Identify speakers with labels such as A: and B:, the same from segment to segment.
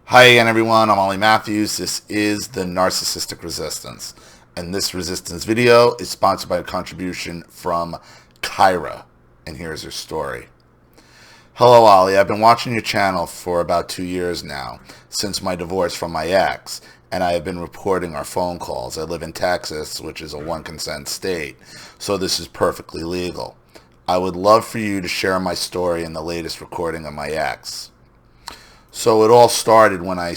A: Hi again, everyone. I'm Ollie Matthews. This is the Narcissistic Resistance. And this resistance video is sponsored by a contribution from Kyra. And here's her story. Hello, Ollie. I've been watching your channel for about 2 years now, since my divorce from my ex, and I have been reporting our phone calls. I live in Texas, which is a one-consent state, so this is perfectly legal. I would love for you to share my story in the latest recording of my ex. So it all started when I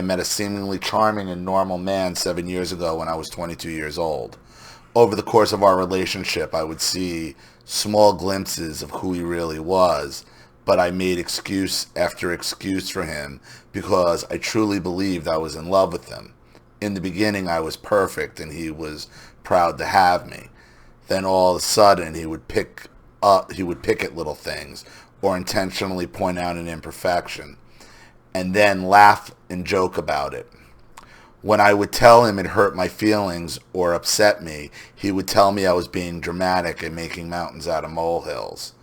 A: met a seemingly charming and normal man 7 years ago when I was 22 years old. Over the course of our relationship, I would see small glimpses of who he really was, but I made excuse after excuse for him because I truly believed I was in love with him. In the beginning, I was perfect and he was proud to have me. Then all of a sudden, he would pick at little things or intentionally point out an imperfection, and then laugh and joke about it. When I would tell him it hurt my feelings or upset me, he would tell me I was being dramatic and making mountains out of molehills.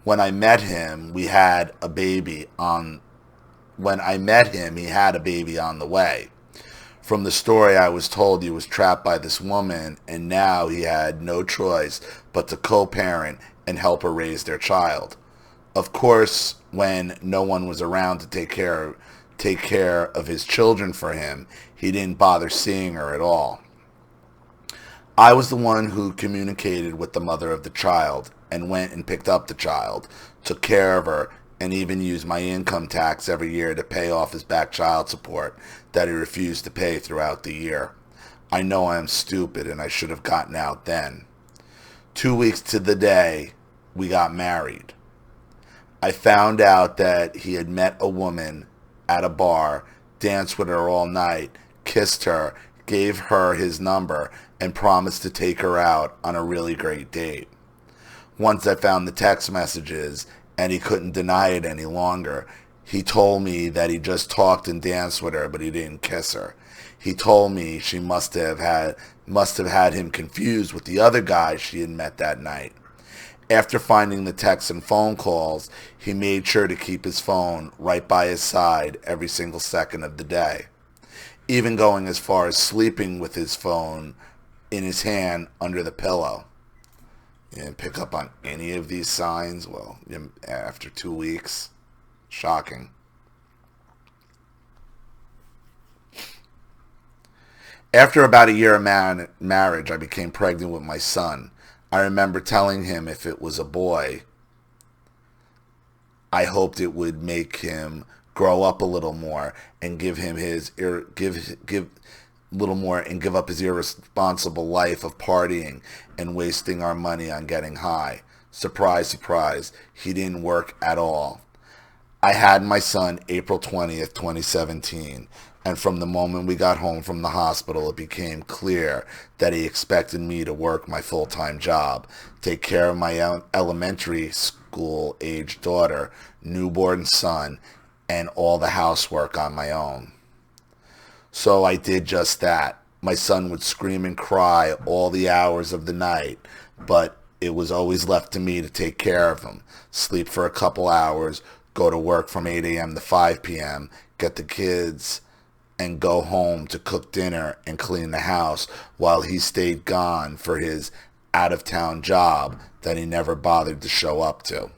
A: When I met him, he had a baby on the way. From the story, I was told he was trapped by this woman, and now he had no choice but to co-parent and help her raise their child. Of course, when no one was around to take care of his children for him, he didn't bother seeing her at all. I was the one who communicated with the mother of the child and went and picked up the child, took care of her, and even used my income tax every year to pay off his back child support that he refused to pay throughout the year. I know I am stupid and I should have gotten out then. 2 weeks to the day, we got married. I found out that he had met a woman at a bar, danced with her all night, kissed her, gave her his number, and promised to take her out on a really great date. Once I found the text messages, and he couldn't deny it any longer, he told me that he just talked and danced with her, but he didn't kiss her. He told me she must have had him confused with the other guy she had met that night. After finding the texts and phone calls, he made sure to keep his phone right by his side every single second of the day, even going as far as sleeping with his phone in his hand under the pillow. You didn't pick up on any of these signs? Well, after 2 weeks, shocking. After about a year of marriage, I became pregnant with my son. I remember telling him if it was a boy, I hoped it would make him grow up a little more and give up his irresponsible life of partying and wasting our money on getting high. Surprise, surprise, he didn't work at all. I had my son April 20th, 2017, and from the moment we got home from the hospital, it became clear that he expected me to work my full-time job, take care of my elementary school-aged daughter, newborn son, and all the housework on my own. So I did just that. My son would scream and cry all the hours of the night, but it was always left to me to take care of him, sleep for a couple hours, go to work from 8 a.m. to 5 p.m., get the kids, and go home to cook dinner and clean the house while he stayed gone for his out-of-town job that he never bothered to show up to.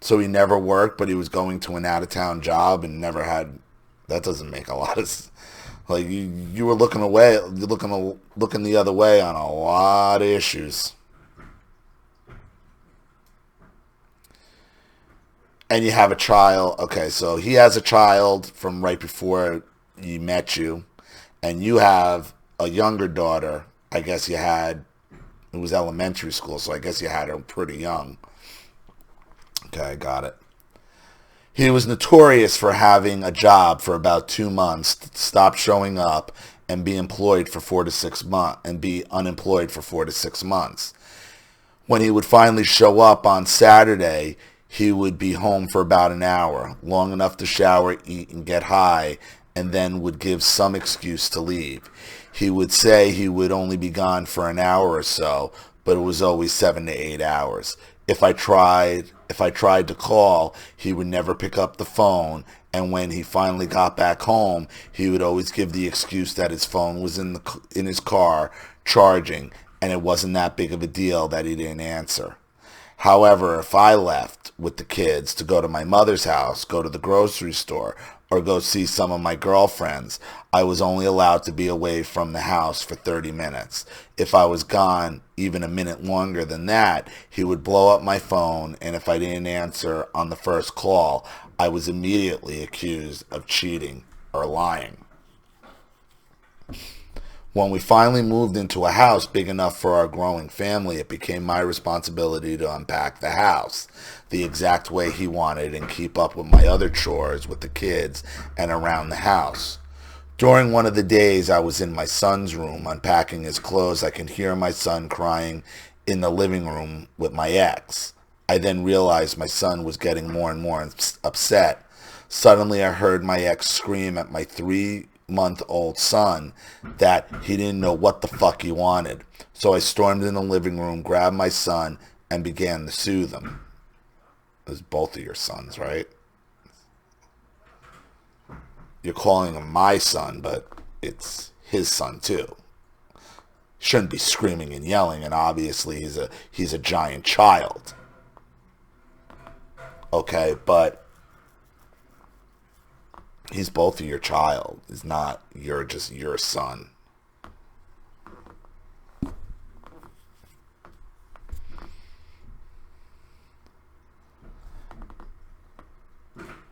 A: So he never worked, but he was going to an out-of-town job and never had... That doesn't make a lot of sense. Like, you were looking away, looking the other way on a lot of issues. And you have a child. Okay, so he has a child from right before he met you. And you have a younger daughter. I guess it was elementary school, so I guess you had her pretty young. Okay, got it. He was notorious for having a job for about 2 months, stop showing up, and be unemployed for 4 to 6 months. When he would finally show up on Saturday, he would be home for about an hour, long enough to shower, eat, and get high, and then would give some excuse to leave. He would say he would only be gone for an hour or so, but it was always 7 to 8 hours. If I tried If I tried to call, he would never pick up the phone, and when he finally got back home, he would always give the excuse that his phone was in his car charging, and it wasn't that big of a deal that he didn't answer. However, if I left with the kids to go to my mother's house, go to the grocery store, or go see some of my girlfriends, I was only allowed to be away from the house for 30 minutes. If I was gone even a minute longer than that, he would blow up my phone, and if I didn't answer on the first call, I was immediately accused of cheating or lying. When we finally moved into a house big enough for our growing family, it became my responsibility to unpack the house the exact way he wanted and keep up with my other chores with the kids and around the house. During one of the days I was in my son's room unpacking his clothes, I could hear my son crying in the living room with my ex. I then realized my son was getting more and more upset. Suddenly I heard my ex scream at my 3-month-old son that he didn't know what the fuck he wanted. So I stormed in the living room, grabbed my son, and began to soothe him. It was both of your sons, right? You're calling him my son, but it's his son too. Shouldn't be screaming and yelling, and obviously he's a giant child. Okay, but he's both of your child. He's not just your son.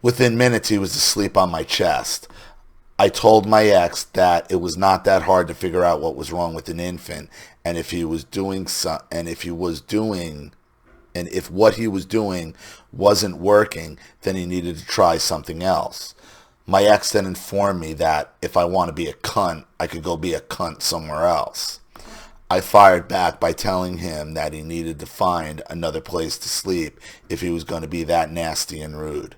A: Within minutes, he was asleep on my chest. I told my ex that it was not that hard to figure out what was wrong with an infant, and if what he was doing wasn't working, then he needed to try something else. My ex then informed me that if I want to be a cunt, I could go be a cunt somewhere else. I fired back by telling him that he needed to find another place to sleep if he was going to be that nasty and rude.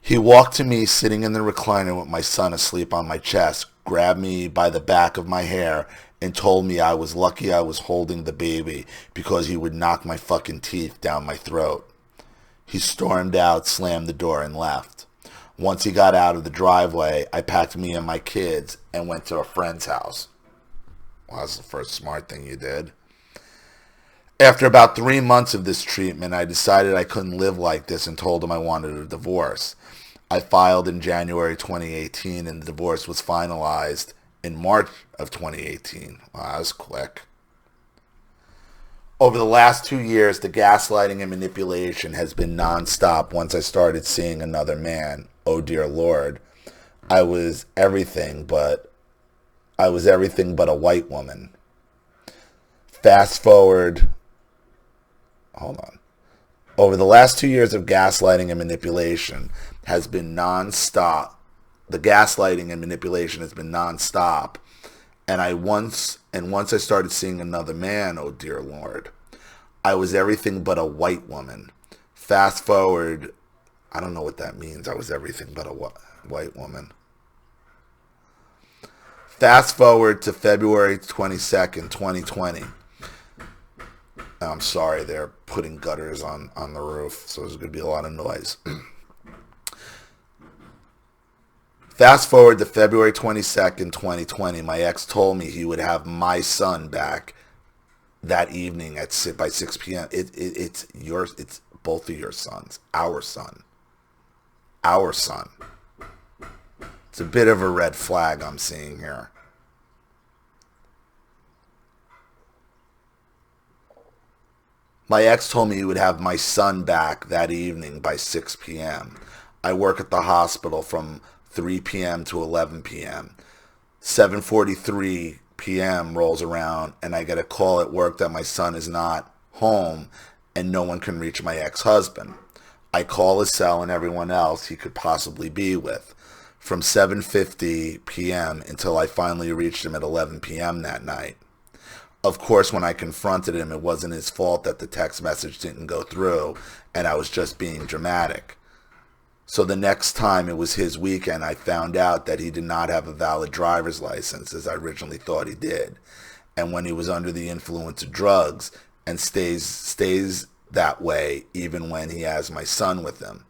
A: He walked to me sitting in the recliner with my son asleep on my chest, grabbed me by the back of my hair, and told me I was lucky I was holding the baby because he would knock my fucking teeth down my throat. He stormed out, slammed the door, and left. Once he got out of the driveway, I packed me and my kids and went to a friend's house. Well, that's the first smart thing you did. After about 3 months of this treatment, I decided I couldn't live like this and told him I wanted a divorce. I filed in January 2018, and the divorce was finalized in March of 2018. Wow, that was quick. Over the last 2 years, the gaslighting and manipulation has been nonstop once I started seeing another man. Oh dear Lord. I was everything but a white woman. Fast forward. Hold on. Over the last 2 years of gaslighting and manipulation has been nonstop. The gaslighting and manipulation has been nonstop. And once I started seeing another man, oh dear Lord, I was everything but a white woman. Fast forward, I don't know what that means. I was everything but a white woman. Fast forward to February 22nd, 2020. I'm sorry, they're putting gutters on the roof, so there's going to be a lot of noise. Fast forward to February 22nd, 2020. My ex told me he would have my son back that evening by 6 p.m. It's yours. It's both of your sons. Our son. Our son. It's a bit of a red flag I'm seeing here. My ex told me he would have my son back that evening by 6 p.m. I work at the hospital from 3 p.m. to 11 p.m. 7:43 p.m. rolls around and I get a call at work that my son is not home and no one can reach my ex-husband. I call his cell and everyone else he could possibly be with from 7:50 p.m. until I finally reached him at 11 p.m. that night. Of course, when I confronted him, it wasn't his fault that the text message didn't go through and I was just being dramatic. So the next time it was his weekend, I found out that he did not have a valid driver's license as I originally thought he did. And when he was under the influence of drugs and stays that way even when he has my son with him.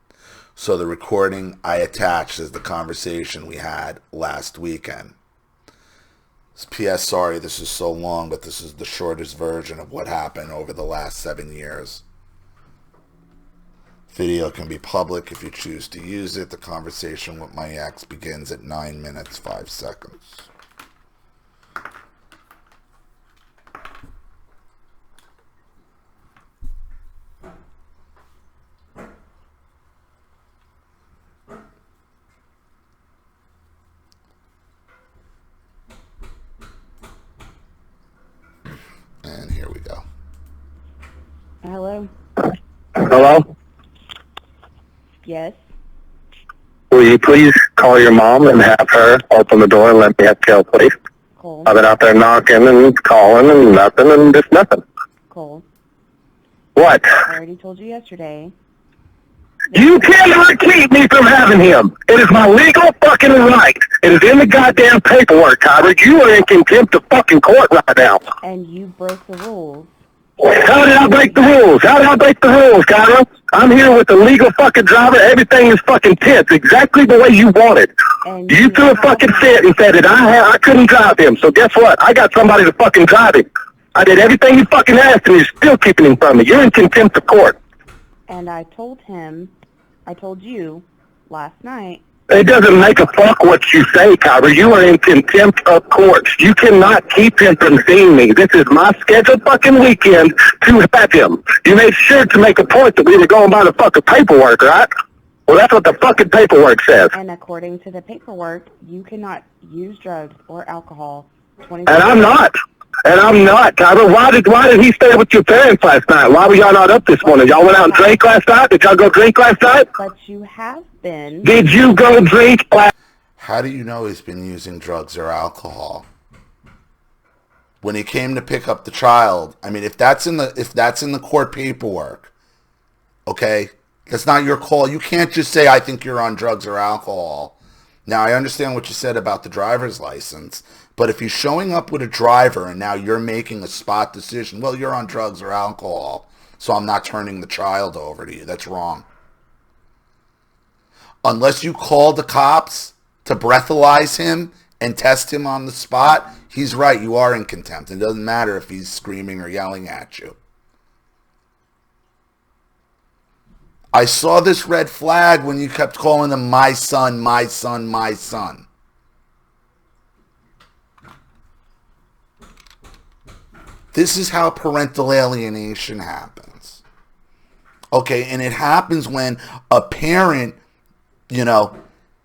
A: So the recording I attached is the conversation we had last weekend. P.S. Sorry this is so long, but this is the shortest version of what happened over the last 7 years. Video can be public if you choose to use it. The conversation with my ex begins at 9 minutes, 5 seconds. And here we go.
B: Hello?
C: Hello?
B: Yes?
C: Will you please call your mom and have her open the door and let me have Kel, please?
B: Cole?
C: I've been out there knocking and calling and nothing and just nothing.
B: Cole?
C: What?
B: I already told you yesterday.
C: You cannot keep me from having him. It is my legal fucking right. It is in the goddamn paperwork, Tyler. You are in contempt of fucking court right now.
B: And you broke the rules.
C: How did I break the rules? How did I break the rules, Tyler? I'm here with the legal fucking driver. Everything is fucking tense, exactly the way you wanted.
B: And
C: You threw a fucking fit and said that I couldn't drive him. So guess what? I got somebody to fucking drive him. I did everything you fucking asked, and you're still keeping him from me. You're in contempt of court.
B: And I told you last night.
C: It doesn't make a fuck what you say, Kyber. You are in contempt of court. You cannot keep him from seeing me. This is my scheduled fucking weekend to have him. You made sure to make a point that we were going by the fucking paperwork, right? Well, that's what the fucking paperwork says.
B: And according to the paperwork, you cannot use drugs or alcohol 24
C: And I'm not. And I'm not, Kyber. Why did he stay with your parents last night? Why were y'all not up this morning? Y'all went out and drank last night? Did y'all go drink last night?
B: But you have been.
C: Did you go drink last?
A: How do you know he's been using drugs or alcohol? When he came to pick up the child, I mean, if that's in the court paperwork, okay, that's not your call. You can't just say, I think you're on drugs or alcohol. Now, I understand what you said about the driver's license, but if he's showing up with a driver and now you're making a spot decision, well, you're on drugs or alcohol, so I'm not turning the child over to you. That's wrong. Unless you call the cops to breathalyze him and test him on the spot, he's right. You are in contempt. It doesn't matter if he's screaming or yelling at you. I saw this red flag when you kept calling him my son, my son, my son. This is how parental alienation happens. Okay, and it happens when a parent,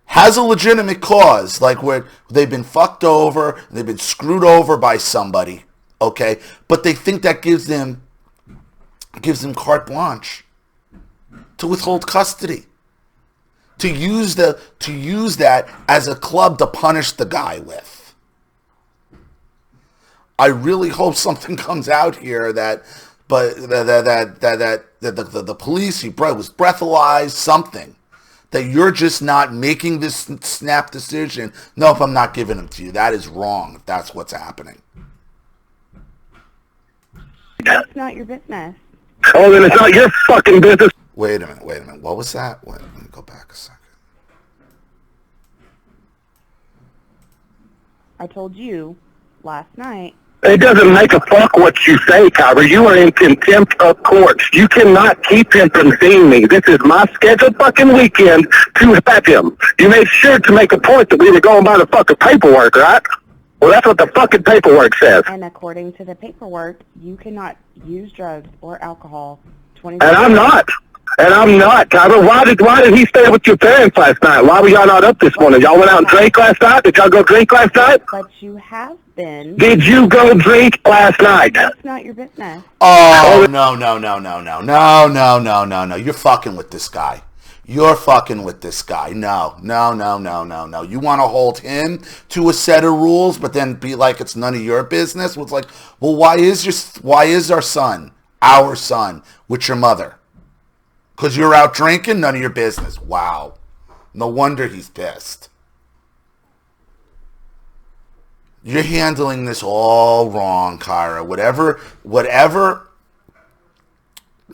A: has a legitimate cause, like where they've been fucked over, they've been screwed over by somebody, okay? But they think that gives them carte blanche to withhold custody, to use that as a club to punish the guy with. I really hope something comes out here that the police, he was breathalyzed, something. That you're just not making this snap decision. No, if I'm not giving them to you, that is wrong. If that's what's happening.
B: That's not your business.
C: Oh, then it's not your fucking business.
A: Wait a minute. What was that? Wait, let me go back a second.
B: I told you last night.
C: It doesn't make a fuck what you say, Kyber. You are in contempt of court. You cannot keep him from seeing me. This is my scheduled fucking weekend to have him. You made sure to make a point that we were going by the fucking paperwork, right? Well, that's what the fucking paperwork says.
B: And according to the paperwork, you cannot use drugs or alcohol 24
C: And I'm not. And I'm not, Kyber. Why did he stay with your parents last night? Why were y'all not up this morning? Y'all went out and drank last night? Did y'all go drink last night?
B: But you have been.
C: Did you go drink last night?
B: That's not your business.
A: Oh, no. You're fucking with this guy. You're fucking with this guy. No. You want to hold him to a set of rules, but then be like it's none of your business? Well, it's like, well, why is our son with your mother? Because you're out drinking? None of your business. Wow. No wonder he's pissed. You're handling this all wrong, Kyra. Whatever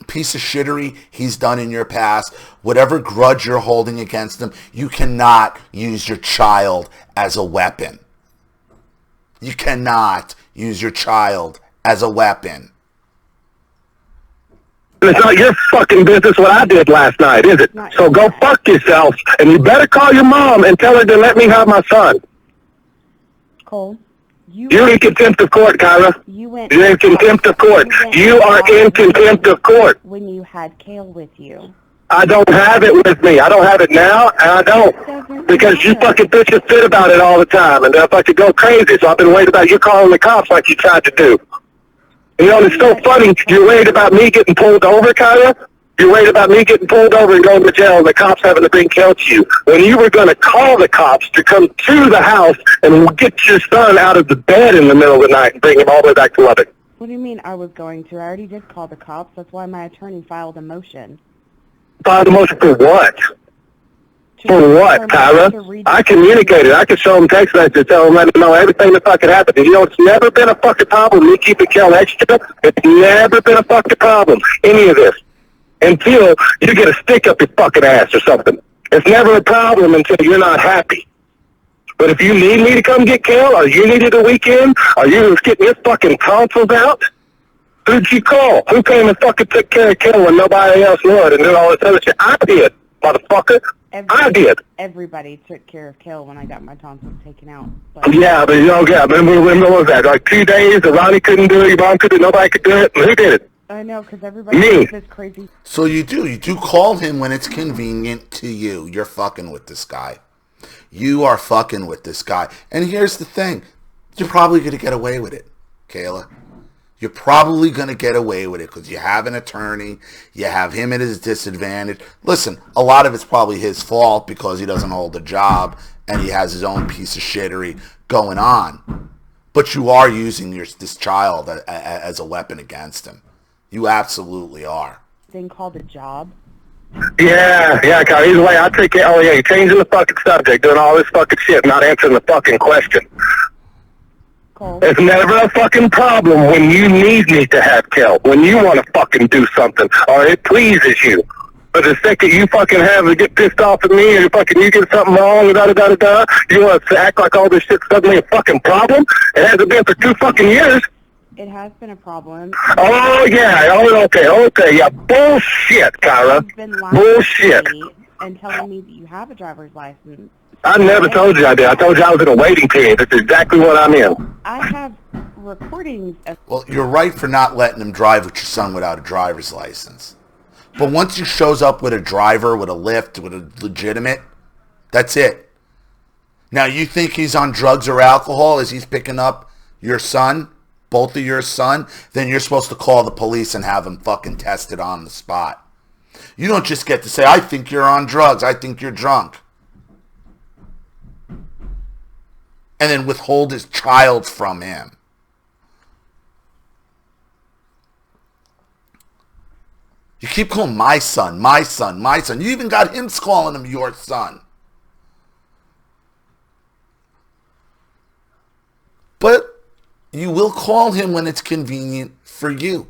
A: piece of shittery he's done in your past, whatever grudge you're holding against him, you cannot use your child as a weapon. You cannot use your child as a weapon.
C: It's not your fucking business what I did last night, is it? So go fuck yourself, and you better call your mom and tell her to let me have my son.
B: Cole,
C: you're in contempt of court, Kyra. You're in contempt of court. You are in contempt of court.
B: When you had Kale with you.
C: I don't have it with me. I don't have it now, and I don't. Because you fucking bitch and fit about it all the time, and I fucking go crazy, so I've been worried about you calling the cops like you tried to do. You know, it's so funny. You're worried about me getting pulled over, Kyra? You're worried about me getting pulled over and going to jail and the cops having to bring Kel to you. When you were going to call the cops to come to the house and get your son out of the bed in the middle of the night and bring him all the way back to Lubbock.
B: What do you mean I was going to? I already did call the cops. That's why my attorney filed a motion.
C: Filed a motion for what? For what, Kyra? I communicated. I could show them text messages, tell them, let them know everything that fucking happened. You know, it's never been a fucking problem me keeping Kel extra. It's never been a fucking problem, any of this. Until you get a stick up your fucking ass or something. It's never a problem until you're not happy. But if you need me to come get Kel, or you needed a weekend, or you was getting your fucking tonsils out, who'd you call? Who came and fucking took care of Kel when nobody else would and did all this other shit? I did, motherfucker. I did.
B: Everybody took care of Kel when I got my tonsils taken out. But
C: yeah, but you know, yeah, remember when was that? Like 2 days, and Ronnie couldn't do it, your mom couldn't, nobody could do it, and who did it?
B: I know, because everybody thinks it's crazy.
A: So you do call him when it's convenient to you. You're fucking with this guy. You are fucking with this guy. And here's the thing. You're probably going to get away with it, Kayla. You're probably going to get away with it because you have an attorney. You have him at his disadvantage. Listen, a lot of it's probably his fault because he doesn't hold a job and he has his own piece of shittery going on. But you are using this child as a weapon against him. You absolutely are.
B: Thing called a job.
C: Yeah, Kyle, either way, I take it. Oh, yeah, you're changing the fucking subject, doing all this fucking shit, not answering the fucking question.
B: Cole.
C: It's never a fucking problem when you need me to have Kel, when you want to fucking do something, or it pleases you. But the second you fucking have to get pissed off at me, or fucking you get something wrong, da-da-da-da-da, you want to act like all this shit's suddenly a fucking problem? It hasn't been for 2 fucking years.
B: It has been a problem.
C: Oh, yeah. Oh, okay. Yeah, bullshit, Kyra.
B: You've been lying
C: bullshit.
B: to me and telling me that you have a driver's license.
C: I never told you I did. I told you I was in a waiting period. That's exactly what I'm in.
B: I have recordings of...
A: Well, you're right for not letting him drive with your son without a driver's license. But once he shows up with a driver, with a lift, with a legitimate, that's it. Now, you think he's on drugs or alcohol as he's picking up your son? Both of your son, then you're supposed to call the police and have him fucking tested on the spot. You don't just get to say, I think you're on drugs, I think you're drunk. And then withhold his child from him. You keep calling my son, my son, my son. You even got him calling him your son. But you will call him when it's convenient for you.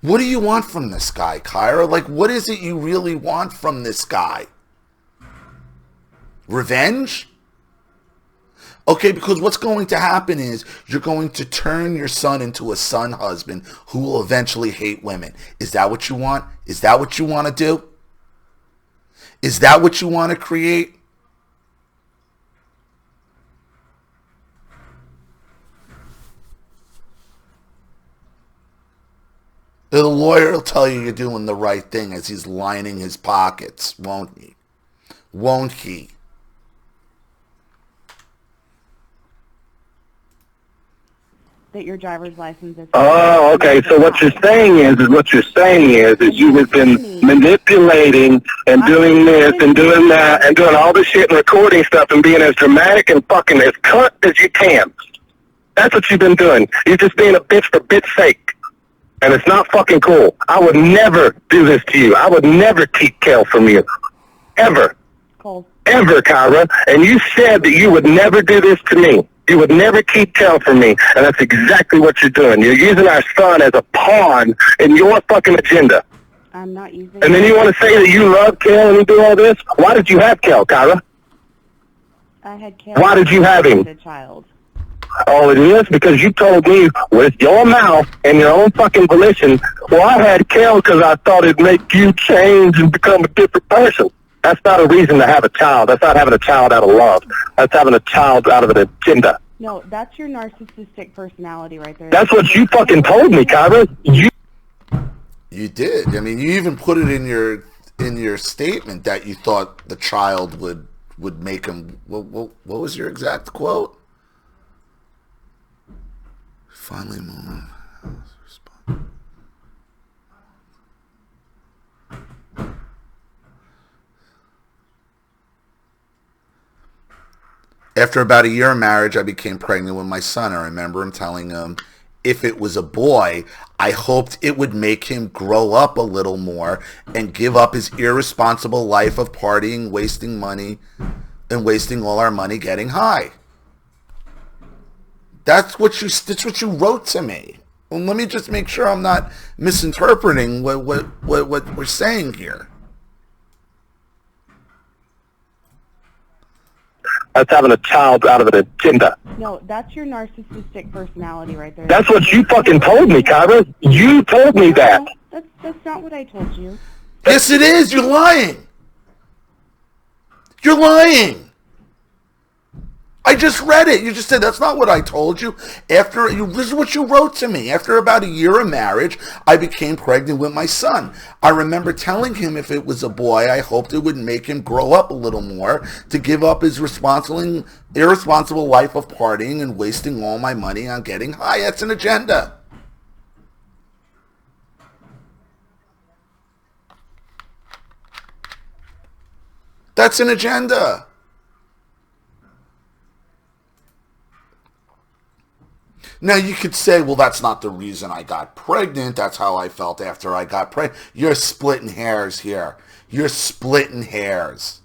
A: What do you want from this guy, Kyra? Like, what is it you really want from this guy? Revenge? Okay, because what's going to happen is you're going to turn your son into a son husband who will eventually hate women. Is that what you want? Is that what you want to do? Is that what you want to create? The lawyer will tell you you're doing the right thing as he's lining his pockets, won't he? Won't he?
B: That your driver's license is...
C: Oh, okay. So what you're saying is you have been manipulating and doing this and doing that and doing all this shit and recording stuff and being as dramatic and fucking as cunt as you can. That's what you've been doing. You're just being a bitch for bit's sake. And it's not fucking cool. I would never do this to you. I would never keep Kel from you. Ever.
B: Cole.
C: Ever, Kyra. And you said that you would never do this to me. You would never keep Kel from me, and that's exactly what you're doing. You're using our son as a pawn in your fucking agenda.
B: I'm not using.
C: And then you want to say that you love Kel and you do all this? Why did you have Kel, Kyra?
B: I had Kel.
C: Why did you have him?
B: As a child.
C: Oh, it is? Because you told me with your mouth and your own fucking volition, well, I had Kel because I thought it'd make you change and become a different person. That's not a reason to have a child. That's not having a child out of love. That's having a child out of an agenda.
B: No, that's your narcissistic personality right there.
C: That's what you fucking told me, Kyra.
A: You did. I mean, you even put it in your statement that you thought the child would make him. What was your exact quote? Finally, move. After about a year of marriage, I became pregnant with my son. I remember him telling him if it was a boy, I hoped it would make him grow up a little more and give up his irresponsible life of partying, wasting money, and wasting all our money getting high. That's what you wrote to me. Well, let me just make sure I'm not misinterpreting what we're saying here.
C: That's having a child out of an agenda.
B: No, that's your narcissistic personality right there.
C: That's what you fucking told me, Kyra. You told me that.
B: No, that's not what I told you.
A: Yes, it is. You're lying. You're lying. I just read it. You just said, that's not what I told you. This is what you wrote to me. After about a year of marriage, I became pregnant with my son. I remember telling him if it was a boy, I hoped it would make him grow up a little more to give up his irresponsible life of partying and wasting all my money on getting high. That's an agenda. That's an agenda. Now, you could say, well, that's not the reason I got pregnant. That's how I felt after I got pregnant. You're splitting hairs here. You're splitting hairs.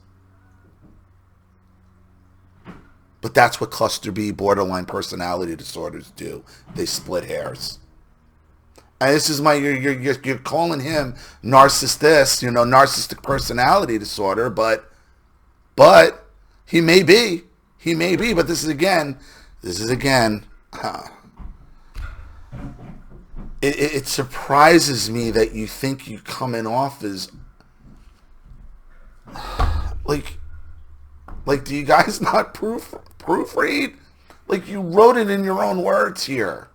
A: But that's what cluster B borderline personality disorders do. They split hairs. And this is you're calling him narcissist, narcissistic personality disorder, but he may be, but this is again, It surprises me that you think you're coming off as like do you guys not proofread? Like, you wrote it in your own words here.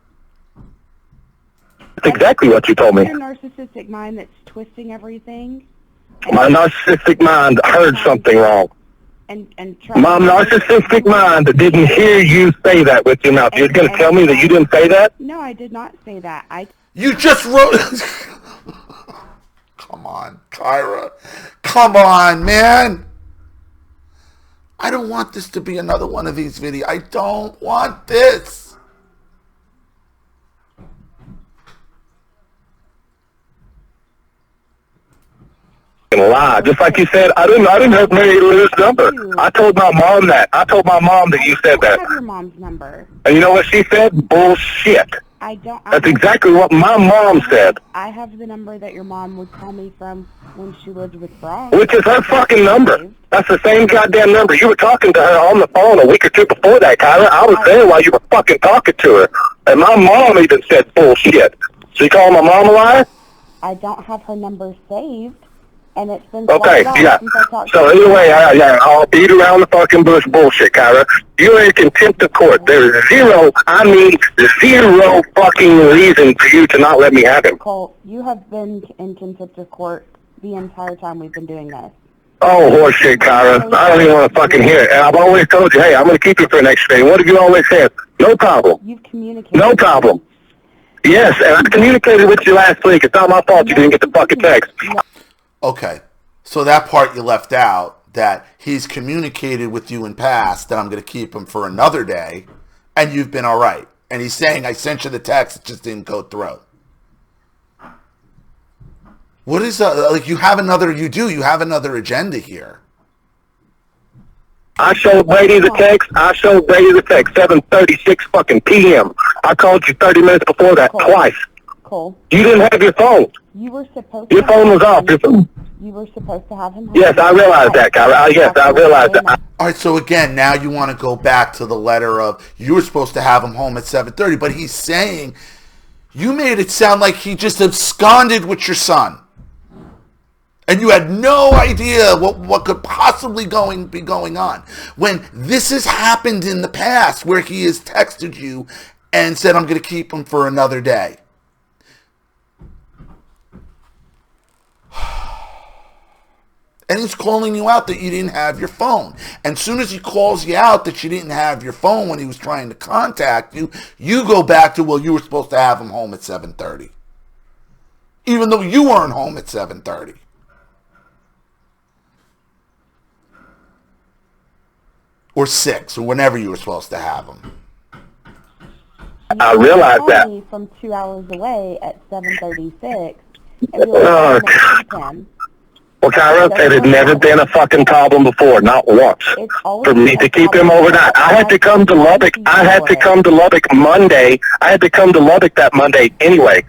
C: That's exactly what you told me.
B: Your narcissistic mind that's twisting everything.
C: My narcissistic mind heard something wrong. My narcissistic mind didn't hear you say that with your mouth. You're going to tell me that you didn't say that?
B: No, I did not say that.
A: You just wrote... Come on, Kyra. Come on, man. I don't want this to be another one of these videos. I don't want this.
C: Lie. Just like you said, I didn't help Mary lose number. I told my mom that. I told my mom that you said that.
B: I have your mom's number.
C: And you know what she said? Bullshit. That's exactly what my mom said.
B: I have the number that your mom would call me from when she lived with Brock.
C: Which is her fucking number. That's the same goddamn number. You were talking to her on the phone a week or two before that, Kyra. I was there while you were fucking talking to her. And my mom even said bullshit. So you calling my mom a liar?
B: I don't have her number saved. And it's been
C: okay, yeah. So either way, I'll beat around the fucking bush bullshit, Kyra. You're in contempt of court. There's zero fucking reason for you to not let me have him.
B: Cole, you have been in contempt of court the entire time we've been doing this.
C: Oh, horseshit, Kyra. I don't even want to fucking hear it. And I've always told you, hey, I'm going to keep you for an extra day. What have you always said? No problem.
B: You've communicated.
C: No problem. Yes, and I communicated with you last week. It's not my fault you didn't get the fucking text.
B: No.
A: Okay, so that part you left out, that he's communicated with you in past that I'm going to keep him for another day, and you've been all right. And he's saying, I sent you the text, it just didn't go through. What is that? Like, you have another agenda here.
C: I showed Brady the text. 7:36 fucking p.m. I called you 30 minutes before that twice.
B: Cole.
C: You didn't have your phone.
B: You were supposed.
C: Your phone was off.
B: You were supposed to have him home.
C: Yes, I realize that, Kyra. Yes, I realize that.
A: All right, so again, now you want to go back to the letter of you were supposed to have him home at 7:30, but he's saying you made it sound like he just absconded with your son. And you had no idea what could possibly be going on. When this has happened in the past where he has texted you and said, I'm going to keep him for another day. And he's calling you out that you didn't have your phone. And as soon as he calls you out that you didn't have your phone when he was trying to contact you, you go back to, well, you were supposed to have him home at 7:30. Even though you weren't home at 7:30. Or 6, or whenever you were supposed to have them.
C: I realize that.
B: From 2 hours away at 7:36, and you were him.
C: Well, Kyra, it had never been a fucking problem before, not once. For me to keep him overnight. I had to come to Lubbock. Monday. I had to come to Lubbock that Monday anyway.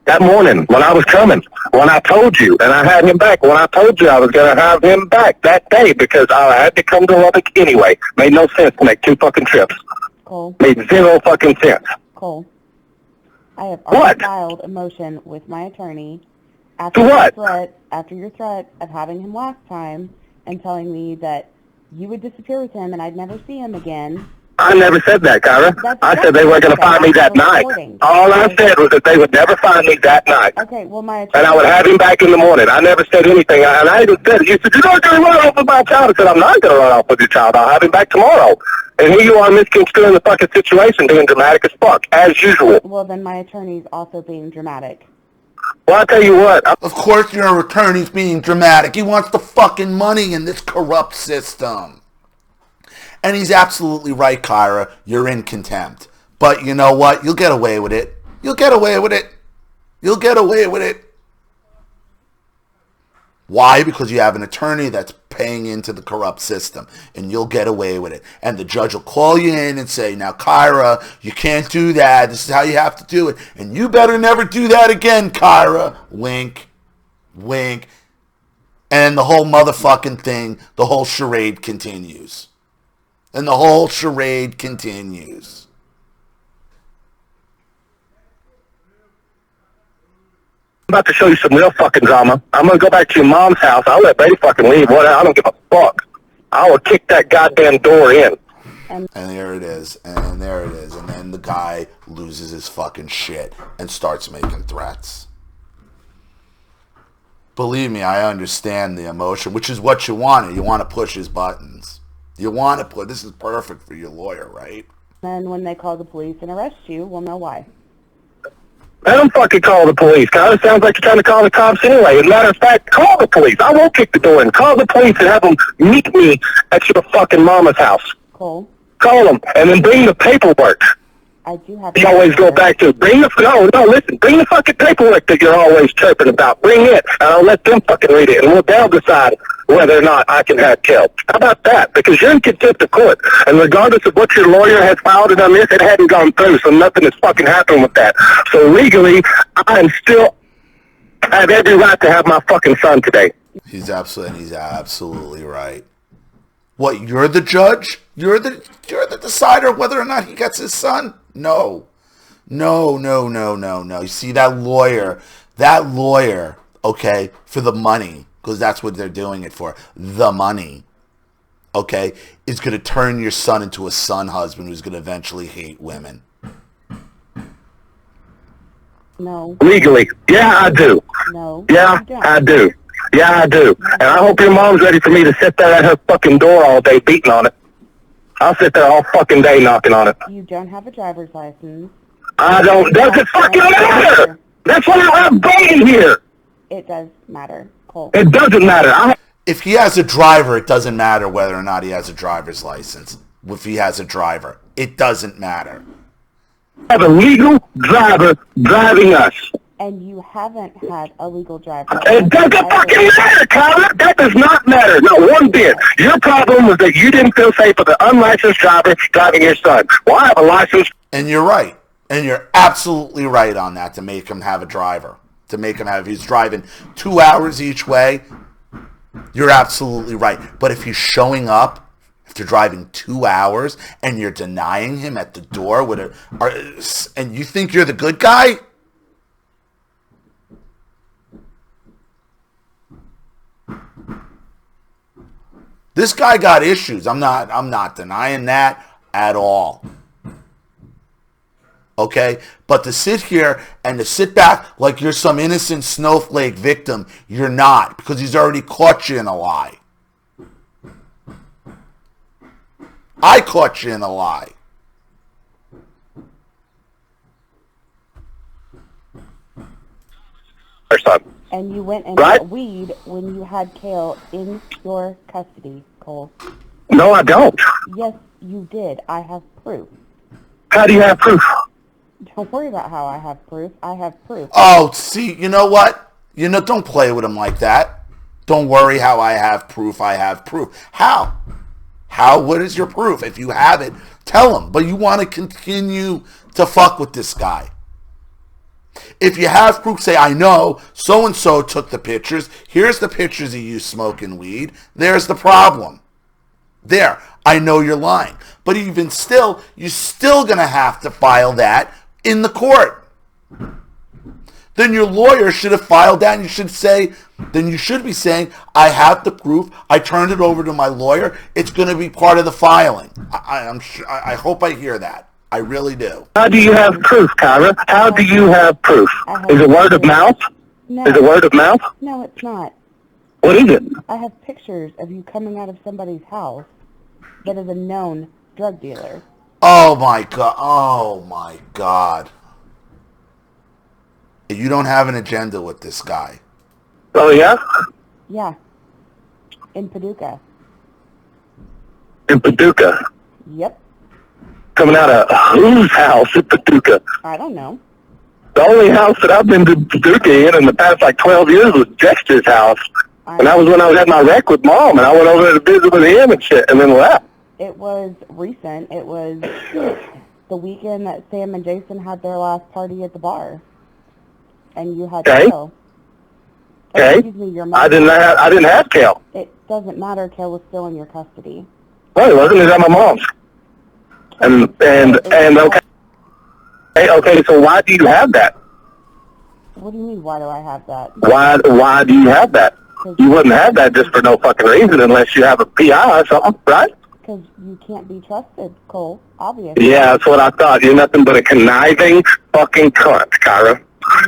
C: That morning, when I was coming, when I told you, and I had him back, when I told you I was going to have him back that day because I had to come to Lubbock anyway. Made no sense to make 2 fucking trips.
B: Cole.
C: Made 0 fucking sense.
B: Cole, I have already filed a motion with my attorney after your threat of having him last time and telling me that you would disappear with him and I'd never see him again. I
C: never said that, Kyra. I said they weren't going to find me that night. All I said was that they would never find me that night.
B: Okay, well, my
C: attorney... And I would have him back in the morning. I never said anything. And I even said, you said, you're not going to run off with my child. I said, I'm not going to run off with your child. I'll have him back tomorrow. And here you are misconstruing the fucking situation, being dramatic as fuck, as usual.
B: Well, then my attorney's also being dramatic.
C: Well, I'll tell you what.
A: Of course your attorney's being dramatic. He wants the fucking money in this corrupt system. And he's absolutely right, Kyra. You're in contempt. But you know what? You'll get away with it. You'll get away with it. You'll get away with it. Why? Because you have an attorney that's paying into the corrupt system. And you'll get away with it. And the judge will call you in and say, now, Kyra, you can't do that. This is how you have to do it. And you better never do that again, Kyra. Wink. Wink. And the whole motherfucking thing, the whole charade continues. And the whole charade continues.
C: I'm about to show you some real fucking drama. I'm going to go back to your mom's house. I'll let Betty fucking leave. I don't give a fuck. I will kick that goddamn door in.
A: And there it is. And there it is. And then the guy loses his fucking shit and starts making threats. Believe me, I understand the emotion, which is what you wanted. You want to push his buttons. You want to put, this is perfect for your lawyer, right?
B: And when they call the police and arrest you, we'll know why.
C: I don't fucking call the police. It sounds like you're trying to call the cops anyway. As a matter of fact, call the police. I won't kick the door in. Call the police and have them meet me at your fucking mama's house.
B: Cole?
C: Call them and then bring the paperwork.
B: I do have.
C: You always go back to bring the listen. Bring the fucking paperwork that you're always chirping about. Bring it, and I'll let them fucking read it, and they'll decide whether or not I can have help. How about that? Because you're in contempt of court, and regardless of what your lawyer has filed and done this, it hadn't gone through, so nothing has fucking happened with that. So legally, I have every right to have my fucking son today.
A: He's absolutely right. What, you're the judge? You're the decider of whether or not he gets his son? No. No. You see, that lawyer, okay, for the money, because that's what they're doing it for, the money, okay, is going to turn your son into a son husband who's going to eventually hate women.
B: No.
C: Legally. Yeah, I do.
B: No.
C: Yeah, I do. Yeah, I do. And I hope your mom's ready for me to sit there at her fucking door all day beating on it. I'll sit there all fucking day knocking on it.
B: You don't have a driver's license.
C: I don't. Doesn't fucking matter. That's why I have Brady here.
B: It does matter, Cole.
C: It doesn't matter.
A: If he has a driver, it doesn't matter whether or not he has a driver's license. If he has a driver, it doesn't matter.
C: I have a legal driver driving us.
B: And you haven't had a legal driver.
C: It doesn't fucking matter, Tyler. That does not matter. Not one bit. Your problem was that you didn't feel safe with an unlicensed driver driving your son. Well, I have a license.
A: And you're right. And you're absolutely right on that, to make him have a driver. To make him have, if he's driving 2 hours each way, you're absolutely right. But if he's showing up, if they're driving 2 hours and you're denying him at the door and you think you're the good guy? This guy got issues. I'm not denying that at all. Okay? But to sit here and to sit back like you're some innocent snowflake victim, you're not, because he's already caught you in a lie. I caught you in a lie.
B: And you went and got weed when you had Kale in your custody, Cole.
C: No, I don't.
B: Yes, you did. I have proof.
C: How do you have proof?
B: Don't worry about how I have proof. I have proof.
A: Oh, see, you know what? Don't play with him like that. Don't worry how I have proof. I have proof. How? What is your proof? If you have it, tell him. But you want to continue to fuck with this guy. If you have proof, say, I know so-and-so took the pictures. Here's the pictures of you smoking weed. There's the problem. There. I know you're lying. But even still, you're still going to have to file that in the court. Then your lawyer should have filed that, and you should be saying, I have the proof. I turned it over to my lawyer. It's going to be part of the filing. I hope I hear that. I really do.
C: How do you have proof, Kyra? How do you have proof? Is it word of mouth?
B: No.
C: Is it word of mouth?
B: No, it's not.
C: What is it?
B: I have pictures of you coming out of somebody's house that is a known drug dealer.
A: Oh, my God. Oh, my God. You don't have an agenda with this guy.
C: Oh, yeah?
B: Yeah. In Paducah.
C: In Paducah?
B: Yep.
C: Coming out of whose house in Paducah?
B: I don't know.
C: The only house that I've been to Paducah in the past 12 years was Dexter's house. And that was when I was at my wreck with Mom, and I went over there to visit with him and shit, and then left.
B: It was recent. It was the weekend that Sam and Jason had their last party at the bar. And you had Kale.
C: Okay.
B: Excuse me, your mom.
C: I didn't have Kale.
B: It doesn't matter. Kale was still in your custody.
C: No, he wasn't. He was at my mom's. And okay, so why do you have that?
B: What do you mean, why do I have that?
C: Why do you have that? You wouldn't have that just for no fucking reason unless you have a PI or something, right?
B: Because you can't be trusted, Cole, obviously.
C: Yeah, that's what I thought. You're nothing but a conniving fucking cunt, Kyra.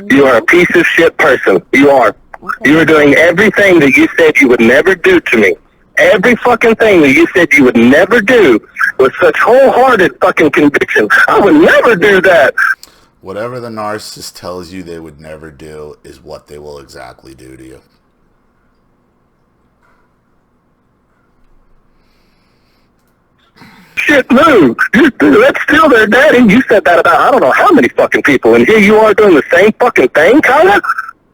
C: You are a piece of shit person. You are. Okay. You are doing everything that you said you would never do to me. Every fucking thing that you said you would never do with such wholehearted fucking conviction. I would never do that.
A: Whatever the narcissist tells you they would never do is what they will exactly do to you.
C: Shit, no. That's still their daddy. You said that about I don't know how many fucking people, and here you are doing the same fucking thing, Kyla?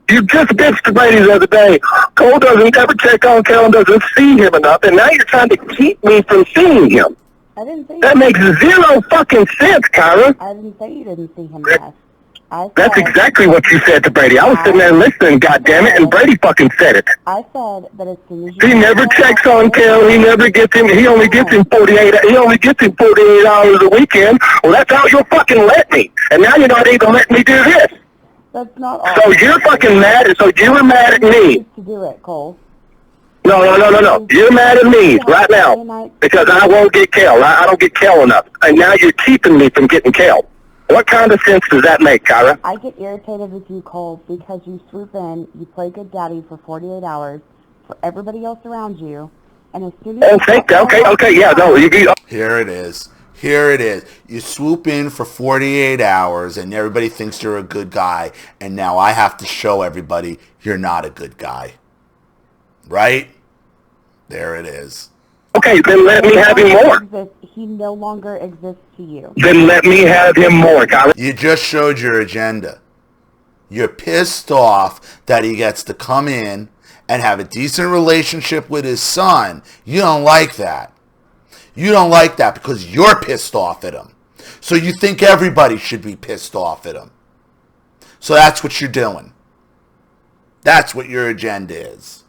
C: You just bitched Brady the other day. Cole doesn't ever check on Kel and doesn't see him enough, and now you're trying to keep me from seeing him.
B: I didn't say
C: that makes zero fucking sense, Kyra.
B: I didn't say you didn't see him enough.
C: That's exactly what you said to Brady. I was sitting there listening, goddammit, and Brady fucking said it.
B: I said that as soon as you...
C: He never checks on Kel. He never gets him. He only gets him 48 hours a weekend. Well, that's how you'll fucking let me. And now you're not even letting me do this.
B: That's not all.
C: So you're fucking mad. So you were mad at me.
B: To do it, Cole.
C: No. You're mad at me right now because I won't get Kel. I don't get Kel enough. And now you're keeping me from getting Kel. What kind of sense does that make, Kyra?
B: I get irritated with you, Cole, because you swoop in, you play good daddy for 48 hours for everybody else around you, and as soon as
A: Here it is. Here it is. You swoop in for 48 hours, and everybody thinks you're a good guy, and now I have to show everybody you're not a good guy. Right? There it is.
C: Okay, then let me have him more.
B: He no longer exists to you.
C: Then let me have him more, Kyra.
A: You just showed your agenda. You're pissed off that he gets to come in and have a decent relationship with his son. You don't like that. You don't like that because you're pissed off at him. So you think everybody should be pissed off at him. So that's what you're doing. That's what your agenda is.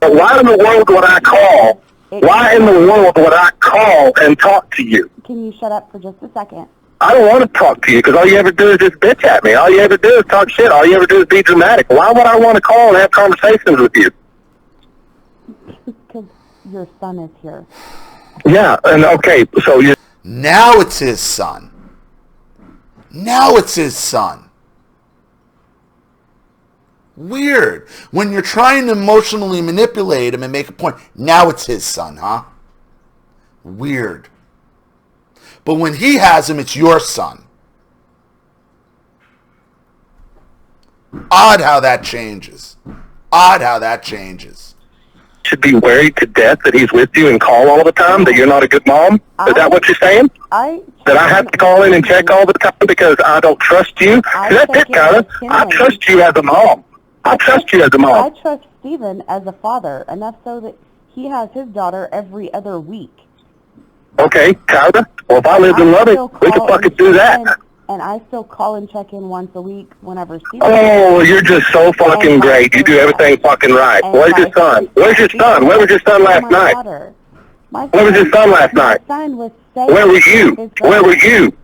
C: Why in the world would I call? Why in the world would I call and talk to you?
B: Can you shut up for just a second?
C: I don't want to talk to you because all you ever do is just bitch at me. All you ever do is talk shit. All you ever do is be dramatic. Why would I want to call and have conversations with you?
B: Because your son is here.
C: Yeah, and okay, so you...
A: Now it's his son. Now it's his son. Weird. When you're trying to emotionally manipulate him and make a point, now it's his son, huh? Weird. But when he has him, it's your son. Odd how that changes. Odd how that changes.
C: Should be worried to death that he's with you and call all the time, that you're not a good mom? Is that what you're saying? That I have to call in and check all the time because I don't trust you? That's it, Kyra. I trust you as a mom. I trust you as a mom.
B: I trust Steven as a father, enough so that he has his daughter every other week.
C: Okay, Kyra. Well, if I lived in Lubbock, we could fucking do that.
B: And I still call and check in once a week whenever Steven...
C: Oh, you're just so fucking great. You do everything fucking right. Where's your son? Where's your son? Where was your son last night? Where was your son last night? Where were you? Where were you?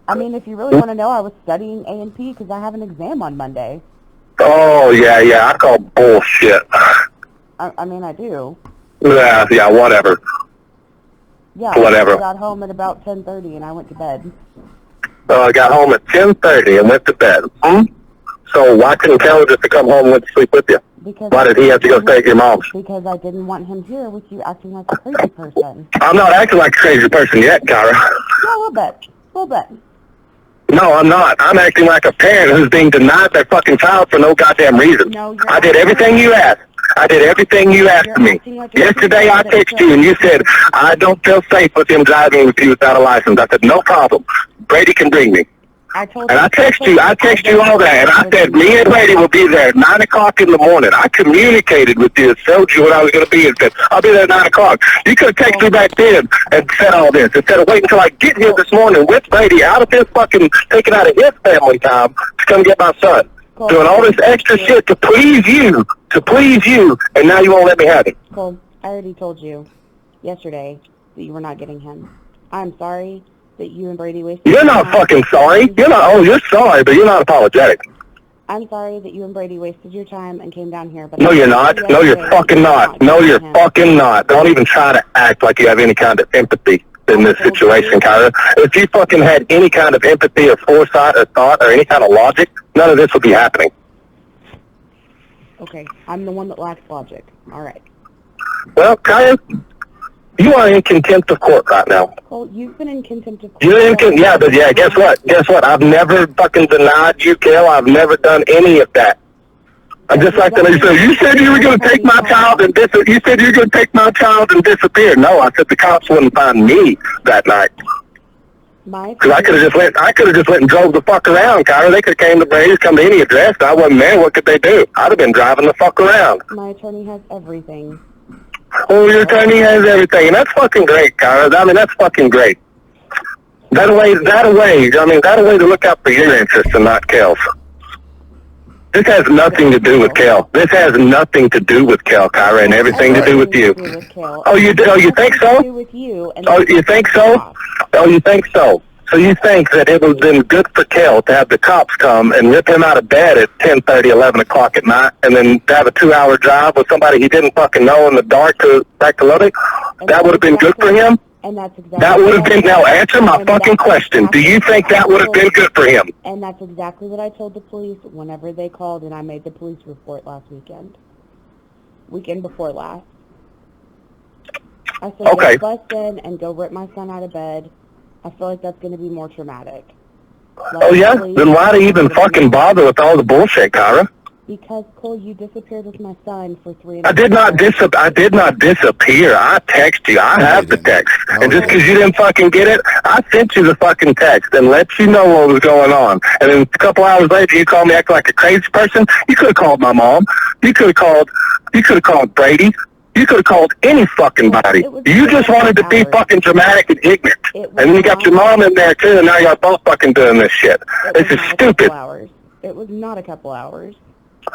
B: I mean, if you really want to know, I was studying A&P because I have an exam on Monday.
C: Oh, yeah, I call bullshit.
B: I mean, I do.
C: Yeah, whatever.
B: Yeah,
C: whatever.
B: I got home at about 10:30 and I went to bed.
C: I got home at 10:30 and went to bed. So why couldn't Kelly just come home and went to sleep with you?
B: Because
C: why did he have to go stay at your mom's?
B: Because I didn't want him here with you acting like a crazy person.
C: I'm not acting like a crazy person yet, Kyra.
B: Yeah, a little bit. A little bit.
C: No, I'm not. I'm acting like a parent who's being denied their fucking child for no goddamn reason.
B: No,
C: I did everything you asked. I did everything you asked of me. Yesterday I texted you and you said, I don't feel safe with him driving with you without a license. I said, no problem. Brady can bring me. I texted you all that, and I said, me and Brady will be there at 9 o'clock in the morning. I communicated with you and told you what I was going to be and said, I'll be there at 9 o'clock. You could have texted me back then and said all this instead of waiting until I get here this morning with Brady out of his fucking, taken out of his family time to come get my son. Doing all this extra shit to please you, and now you won't let me have it.
B: Cole, I already told you yesterday that you were not getting him. I'm sorry that you and Brady wasted
C: You're not fucking sorry. You're not, you're sorry, but you're not apologetic.
B: I'm sorry that you and Brady wasted your time and came down here. But
C: no, you're not. No, you're fucking not. No, you're fucking not. Don't even try to act like you have any kind of empathy in this situation, Kyra. If you fucking had any kind of empathy or foresight or thought or any kind of logic, none of this would be happening.
B: Okay, I'm the one that lacks logic. All right.
C: Well, Kyra, you are in contempt of court right now.
B: Well, you've been in contempt of court.
C: You're in guess what? Guess what? I've never fucking denied you, Kel. I've never done any of that. I'm just like that. You said you were going to take my child and You said you were going to take my child and disappear. No, I said the cops wouldn't find me that night. Because I could have just went and drove the fuck around, Kyra. They could have came to Brady's, come to any address. I wasn't there. What could they do? I'd have been driving the fuck around.
B: My attorney has everything.
C: Oh, your attorney has everything. And that's fucking great, Kyra. I mean, that's fucking great. That a way to look out for your interests and not Kel's. This has nothing to do with Kel. This has nothing to do with Kel, Kyra, and everything to do with you. Oh, you do? Oh, you think so? Oh, you think so? Oh, you think so? So you think that it would have been good for Kel to have the cops come and rip him out of bed at 10:30, 11 o'clock at night, and then to have a 2-hour drive with somebody he didn't fucking know in the dark back to Lubbock? That would have been good for him?
B: And that's exactly
C: that would have been, now answer my fucking question. Do you think that would have been good for him?
B: And that's exactly what I told the police whenever they called and I made the police report last weekend. Weekend before last. I said,
C: okay.
B: Go bust in and go rip my son out of bed. I feel like that's going to be more traumatic.
C: Oh, yeah? Then why do you even fucking bother with all the bullshit, Kyra?
B: Because, Cole, you disappeared with my son for 3
C: I did not disappear. I text you. I have the text. And just because you didn't fucking get it, I sent you the fucking text and let you know what was going on. And then a couple hours later, you called me acting like a crazy person. You could have called my mom. You could have called Brady. You could have called any fucking body. You just wanted to be fucking dramatic and ignorant. And then you got your mom in there too, and now y'all both fucking doing this shit. This is stupid.
B: It was not a couple hours.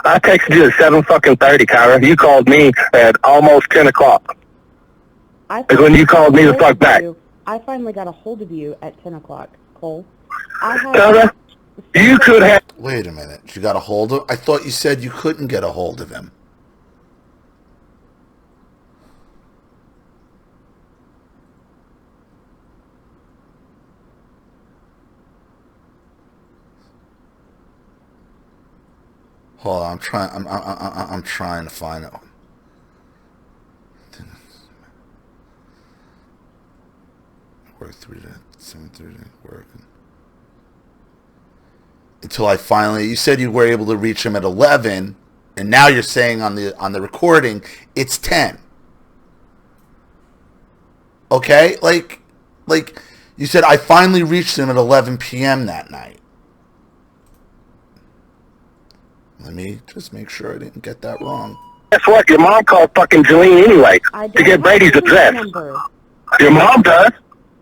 C: I texted you at 7:30, Kyra. You called me at almost 10 o'clock. Is when you called me the fuck back.
B: I finally got a hold of you at 10 o'clock, Cole.
C: Kyra, you could have...
A: Wait a minute. You got a hold of... I thought you said you couldn't get a hold of him. Hold on, I'm trying to find it. Work 3 to 7:30. Working until I finally. You said you were able to reach him at 11, and now you're saying on the recording it's 10. Okay, like you said, I finally reached him at 11 p.m. that night. Let me just make sure I didn't get that wrong.
C: Guess what? Your mom called fucking Jolene anyway to get Brady's address. Your mom does.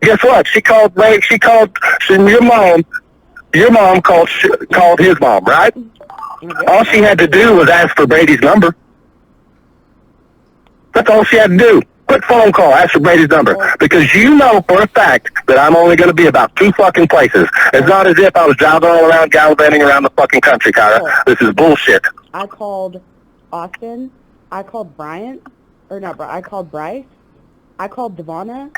C: Guess what? She called Brady. Your mom called his mom, right? All she had to do was ask for Brady's number. That's all she had to do. Quick phone call, ask for Brady's number. Because you know for a fact that I'm only going to be about 2 fucking places. It's not as if I was driving all around, gallivanting around the fucking country, Kyra. This is bullshit.
B: I called Austin. I called Bryant. I called Bryce. I called Devonna.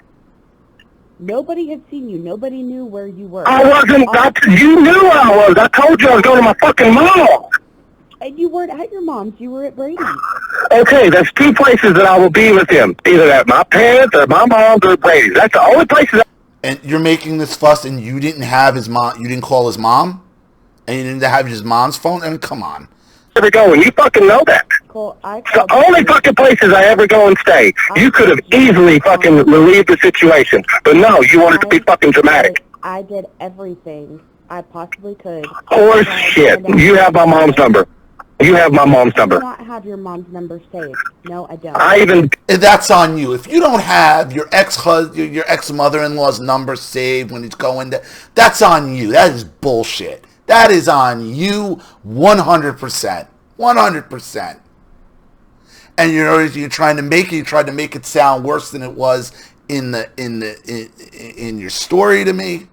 B: Nobody had seen you. Nobody knew where you were.
C: I wasn't. You knew where I was. I told you I was going to my fucking mom.
B: And you weren't at your mom's. You were at Brady's.
C: Okay, there's 2 places that I will be with him. Either at my parents or my mom's or Brady's. That's the only places.
A: And you're making this fuss, and you didn't have his mom. You didn't call his mom, and you didn't have his mom's phone. And come on.
C: Ever go, and you fucking know that.
B: Cool.
C: It's the only fucking places I ever go and stay. You could have easily fucking relieved the situation, but no, you wanted to be fucking dramatic.
B: I did everything I possibly could.
C: Horse shit. You have my mom's number. You have my mom's number.
B: I do not have your mom's number saved. No, I don't.
A: That's on you. If you don't have your ex-mother-in-law's number saved when it's going to, that's on you. That is bullshit. That is on you 100%. 100%. And you're trying to make it sound worse than it was in your story to me.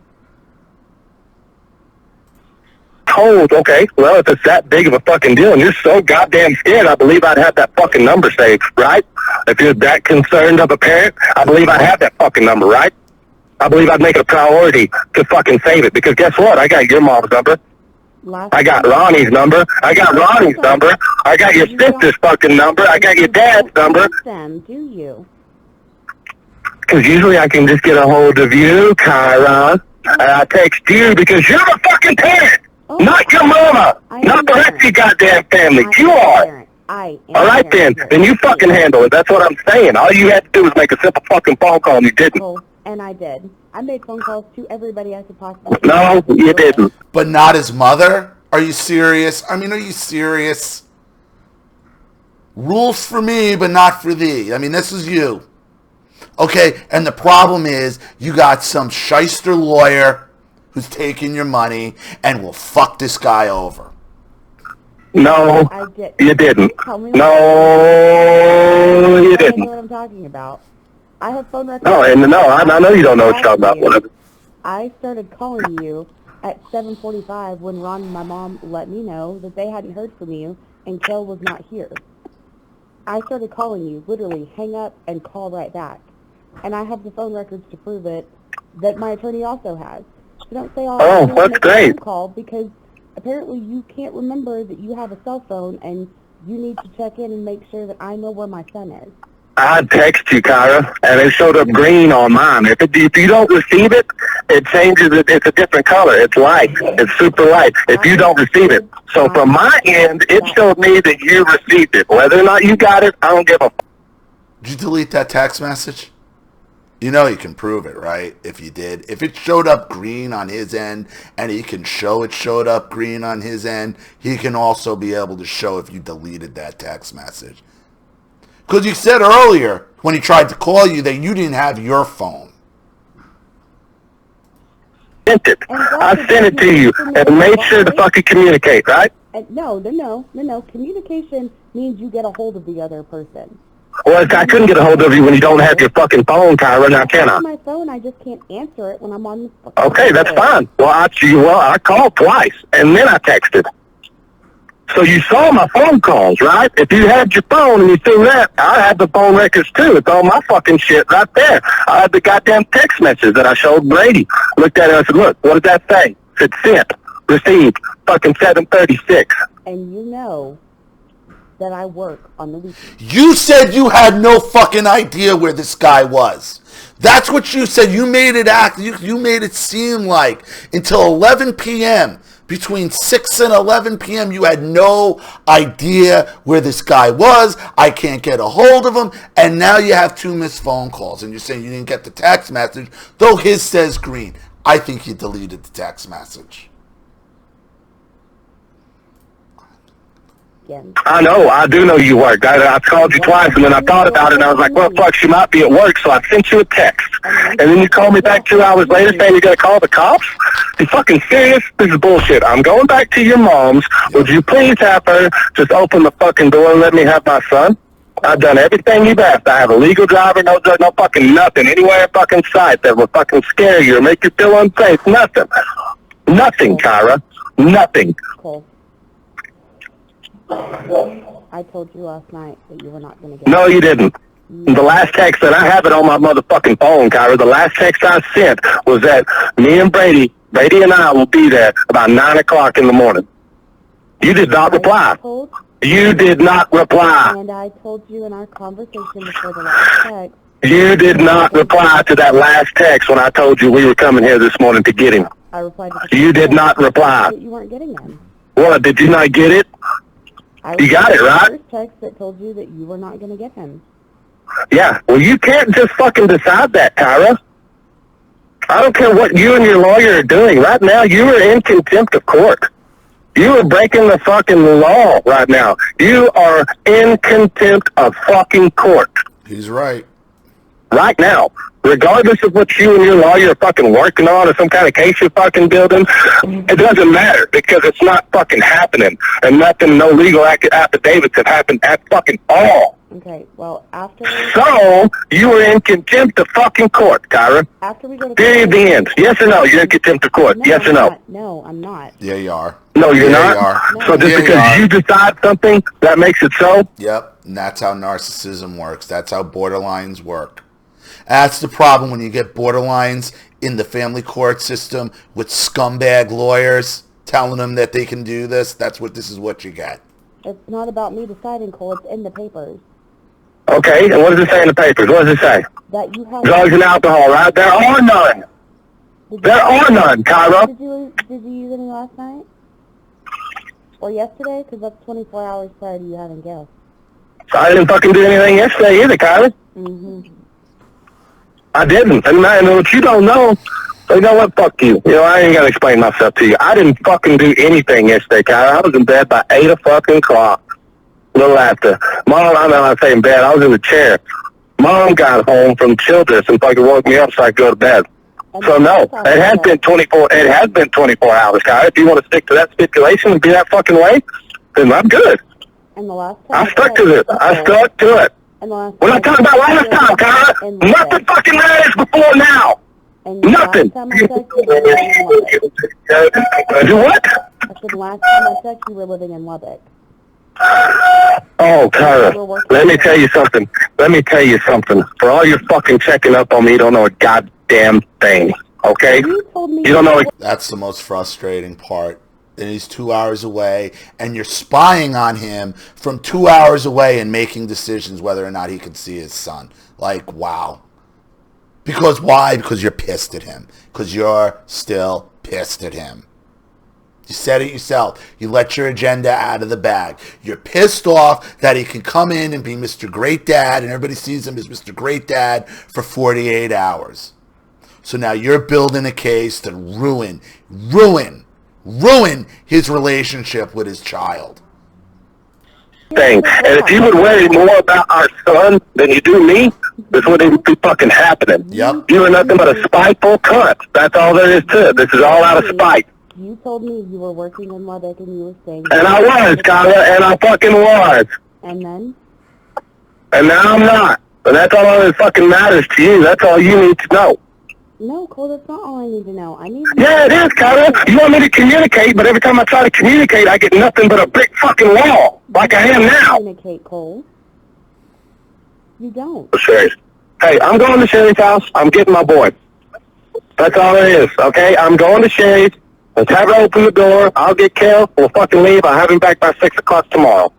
C: Told, okay, well, if it's that big of a fucking deal and you're so goddamn scared, I believe I'd have that fucking number saved, right? If you're that concerned of a parent, I believe I'd have that fucking number, right? I believe I'd make it a priority to fucking save it, because guess what? I got your mom's number. I got Ronnie's number. I got Ronnie's number. I got your sister's fucking number. I got your dad's number.
B: Them, do you?
C: Because usually I can just get a hold of you, Kyra, and I text you because you're the fucking parent. Oh, not your mama. Not the rest of your goddamn family. You are. All right, then. Then you fucking handle it. That's what I'm saying. All you had to do was make a simple fucking phone call, and you didn't.
B: Oh, and I did. I made phone calls to everybody I could possibly.
C: No, you didn't.
A: But not his mother? Are you serious? I mean, are you serious? Rules for me, but not for thee. I mean, this is you. Okay, and the problem is you got some shyster lawyer who's taking your money and will fuck this guy over.
C: No, you didn't. No, you didn't.
B: I know what I'm talking about. I have phone records.
C: No, I know you don't know what you're talking about. Whatever.
B: I started calling you at 7:45 when Ron and my mom let me know that they hadn't heard from you and Kel was not here. I started calling you, literally hang up and call right back. And I have the phone records to prove it that my attorney also has. So don't say, oh,
C: that's great.
B: Phone call, because apparently you can't remember that you have a cell phone and you need to check in and make sure that I know where my son is.
C: I text you, Kyra, and it showed up green on mine. If you don't receive it, it changes it. It's a different color. It's light. It's super light if you don't receive it. So from my end, it showed me that you received it. Whether or not you got it, I don't give a f***.
A: Did you delete that text message? You know you can prove it, right? If you did. If it showed up green on his end and he can show it showed up green on his end, he can also be able to show if you deleted that text message. Because you said earlier when he tried to call you that you didn't have your phone.
C: I sent it to you and made sure to fucking communicate, right?
B: No. Communication means you get a hold of the other person.
C: Well, I couldn't get a hold of you when you don't have your fucking phone, Kyra, now can I?
B: On my phone, I just can't answer it when I'm on the fucking
C: Okay, that's fine. Well, I called twice, and then I texted. So you saw my phone calls, right? If you had your phone and you seen that, I had the phone records too. It's all my fucking shit right there. I had the goddamn text message that I showed Brady. Looked at it and I said, look, what does that say? It said sent, received, fucking 7:36.
B: And you know that I work on the weekend.
A: You said you had no fucking idea where this guy was. That's what you said. You made it you made it seem like until 11 p.m., between 6 and 11 p.m., you had no idea where this guy was. I can't get a hold of him. And now you have 2 missed phone calls. And you're saying you didn't get the text message, though his says green. I think you deleted the text message.
C: I know. I do know you work. I called you twice, and then I thought about it, and I was like, well, fuck, she might be at work, so I sent you a text. And then you called me back 2 hours later saying you're going to call the cops? You fucking serious? This is bullshit. I'm going back to your mom's. Would you please have her just open the fucking door and let me have my son? I've done everything you've asked. I have a legal driver, no fucking nothing, anywhere in fucking sight that will fucking scare you or make you feel unsafe. Nothing. Nothing, Kyra. Nothing.
B: Cool. I told you last night that you were not going to get
C: No, you didn't. The last text, and I have it on my motherfucking phone, Kyra, the last text I sent was that me and Brady and I will be there about 9 o'clock in the morning. You did not reply. You did not reply.
B: And I told you in our conversation before the last text.
C: You did not reply to that last text when I told you we were coming here this morning to get him.
B: I replied to the
C: You did not reply.
B: You weren't getting them.
C: What, did you not get it? You got it, right?
B: First text that told you that you were not going to get him.
C: Yeah, well, you can't just fucking decide that, Kyra. I don't care what you and your lawyer are doing. Right now, you are in contempt of court. You are breaking the fucking law right now. You are in contempt of fucking court.
A: He's right.
C: Right now. Regardless of what you and your lawyer are fucking working on or some kind of case you're fucking building, it doesn't matter because it's not fucking happening. And nothing, no legal affidavits have happened at fucking all.
B: Okay, well, after...
C: So, you are in contempt of fucking court, Kyra.
B: After we go to...
C: Period, the end. Yes or no? You're in contempt of court.
B: No,
C: yes or no?
B: No, I'm not.
A: Yeah, you are.
C: No, you're
A: Yeah,
C: not?
A: you are.
C: So just
A: Yeah,
C: because you decide something, that makes it so?
A: Yep, and that's how narcissism works. That's how borderlines work. That's the problem when you get borderlines in the family court system with scumbag lawyers telling them that they can do this. This is what you get.
B: It's not about me deciding, Cole. It's in the papers.
C: Okay, and what does it say in the papers? What does it say?
B: That you have...
C: Drugs and alcohol, right? There are none. There are none, Kyra.
B: Did you use any last night? Or yesterday? Because that's 24 hours prior to you having guests.
C: I didn't fucking do anything yesterday either, Kyra.
B: Mm-hmm.
C: I didn't. And what you don't know, so you know what? Fuck you. You know, I ain't gotta explain myself to you. I didn't fucking do anything yesterday, Kyra. I was in bed by 8 o'clock. A little after. Mom, I know I say in bed. I was in the chair. Mom got home from Childress and fucking woke me up so I could go to bed. So no, it has been 24. It has been 24 hours, Kyra. If you want to stick to that stipulation and be that fucking way, then I'm good.
B: And the last time
C: I stuck to it. I stuck to it.
B: And the last
C: We're not talking about last time, Kyra. Nothing fucking matters before now.
B: And
C: Nothing.
B: Last time I checked, you were living in Lubbock.
C: Do what?
B: I said last time I checked, you were living in Lubbock.
C: Oh, Kyra, let me tell you something. Let me tell you something. For all your fucking checking up on me, you don't know a goddamn thing, okay?
B: You told me
C: you don't know.
A: That's the most frustrating part. and he's 2 hours away, and you're spying on him from 2 hours away and making decisions whether or not he can see his son. Like, wow. Because why? Because you're pissed at him. Because you're still pissed at him. You said it yourself. You let your agenda out of the bag. You're pissed off that he can come in and be Mr. Great Dad, and everybody sees him as Mr. Great Dad for 48 hours. So now you're building a case to ruin his relationship with his child.
C: Thing. And if you would worry more about our son than you do me, this wouldn't be fucking happening.
A: Yep.
C: You are nothing but a spiteful cunt. That's all there is to it. This is all out of spite.
B: You told me you were working in Lubbock and you were staying.
C: And I was, Kyla, and I fucking was.
B: And then?
C: And now I'm not. And that's all that fucking matters to you. That's all you need to know.
B: No, Cole, that's not all I need to know. I need to
C: Yeah, it is, Kyla. You want me to communicate, but every time I try to communicate, I get nothing but a brick fucking wall, like I am now.
B: communicate, Cole. You don't.
C: Serious. Hey, I'm going to Sherry's house. I'm getting my boy. That's all it is, okay? I'm going to Sherry's. Let's have her open the door. I'll get Kel. We'll fucking leave. I'll have him back by 6 o'clock tomorrow.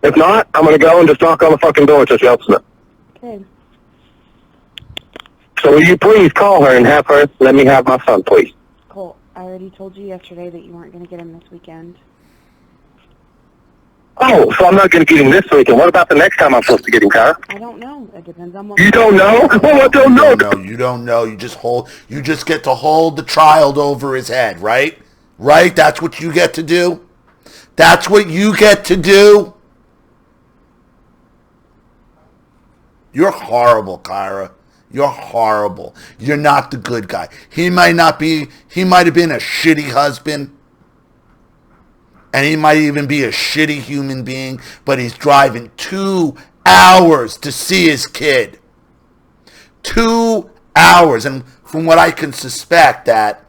C: If not, I'm going to go and just knock on the fucking door until she opens it.
B: Okay.
C: So will you please call her and have her let me have my son, please?
B: Cole, I already told you yesterday that you weren't going to get him this weekend.
C: Oh, so I'm not going to get him this weekend. What about the next time I'm supposed to get him, Kyra?
B: I don't know. It depends on what...
C: You don't know? Well, I don't know.
A: No, you don't know. You just get to hold the child over his head, right? Right? That's what you get to do? That's what you get to do? You're horrible, Kyra. You're horrible. You're not the good guy. He might have been a shitty husband. And he might even be a shitty human being, but he's driving 2 hours to see his kid. 2 hours. And from what I can suspect, that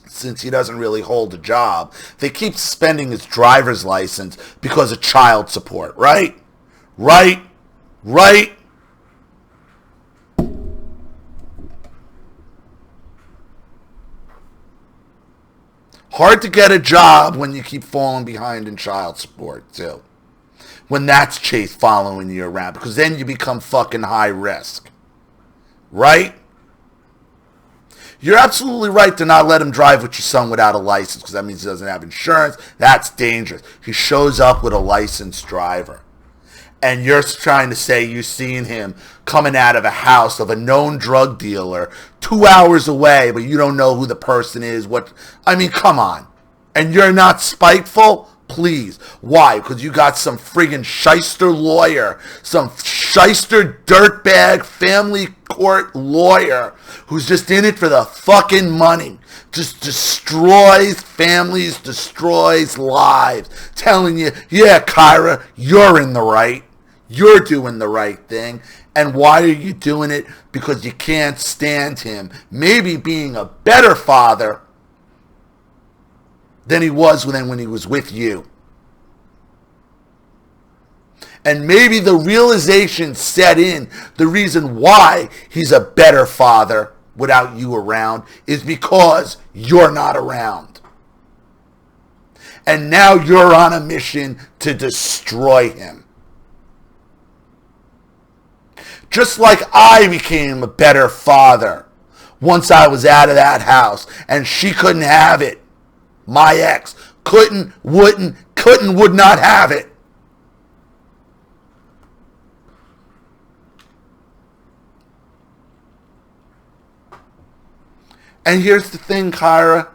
A: since he doesn't really hold a job, they keep suspending his driver's license because of child support, right? Right? Right? Hard to get a job when you keep falling behind in child support, too. When that's Chase following you around, because then you become fucking high risk. Right? You're absolutely right to not let him drive with your son without a license, because that means he doesn't have insurance. That's dangerous. He shows up with a licensed driver. And you're trying to say you've seen him coming out of a house of a known drug dealer 2 hours away, but you don't know who the person is. I mean, come on. And you're not spiteful? Please. Why? Because you got some friggin' Shyster lawyer, some Shyster dirtbag family court lawyer who's just in it for the fucking money. Just destroys families, destroys lives. Telling you, yeah, Kyra, you're in the right. You're doing the right thing. And why are you doing it? Because you can't stand him. Maybe being a better father than he was when he was with you. And maybe the realization set in, the reason why he's a better father without you around is because you're not around. And now you're on a mission to destroy him. Just like I became a better father once I was out of that house and she couldn't have it. My ex would not have it. And here's the thing, Kyra.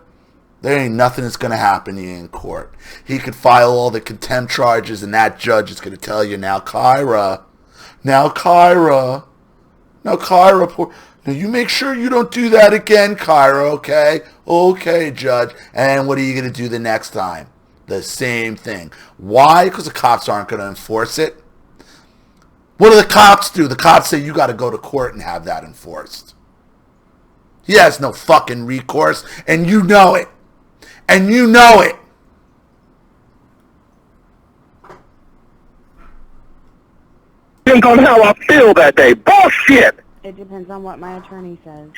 A: There ain't nothing that's going to happen to you in court. He could file all the contempt charges and that judge is going to tell you, now, Kyra, you make sure you don't do that again, Kyra, okay? Okay, judge. And what are you going to do the next time? The same thing. Why? Because the cops aren't going to enforce it. What do the cops do? The cops say you got to go to court and have that enforced. He has no fucking recourse, and you know it. And you know it.
C: Think on how I feel that day. Bullshit!
B: It depends on what my attorney says.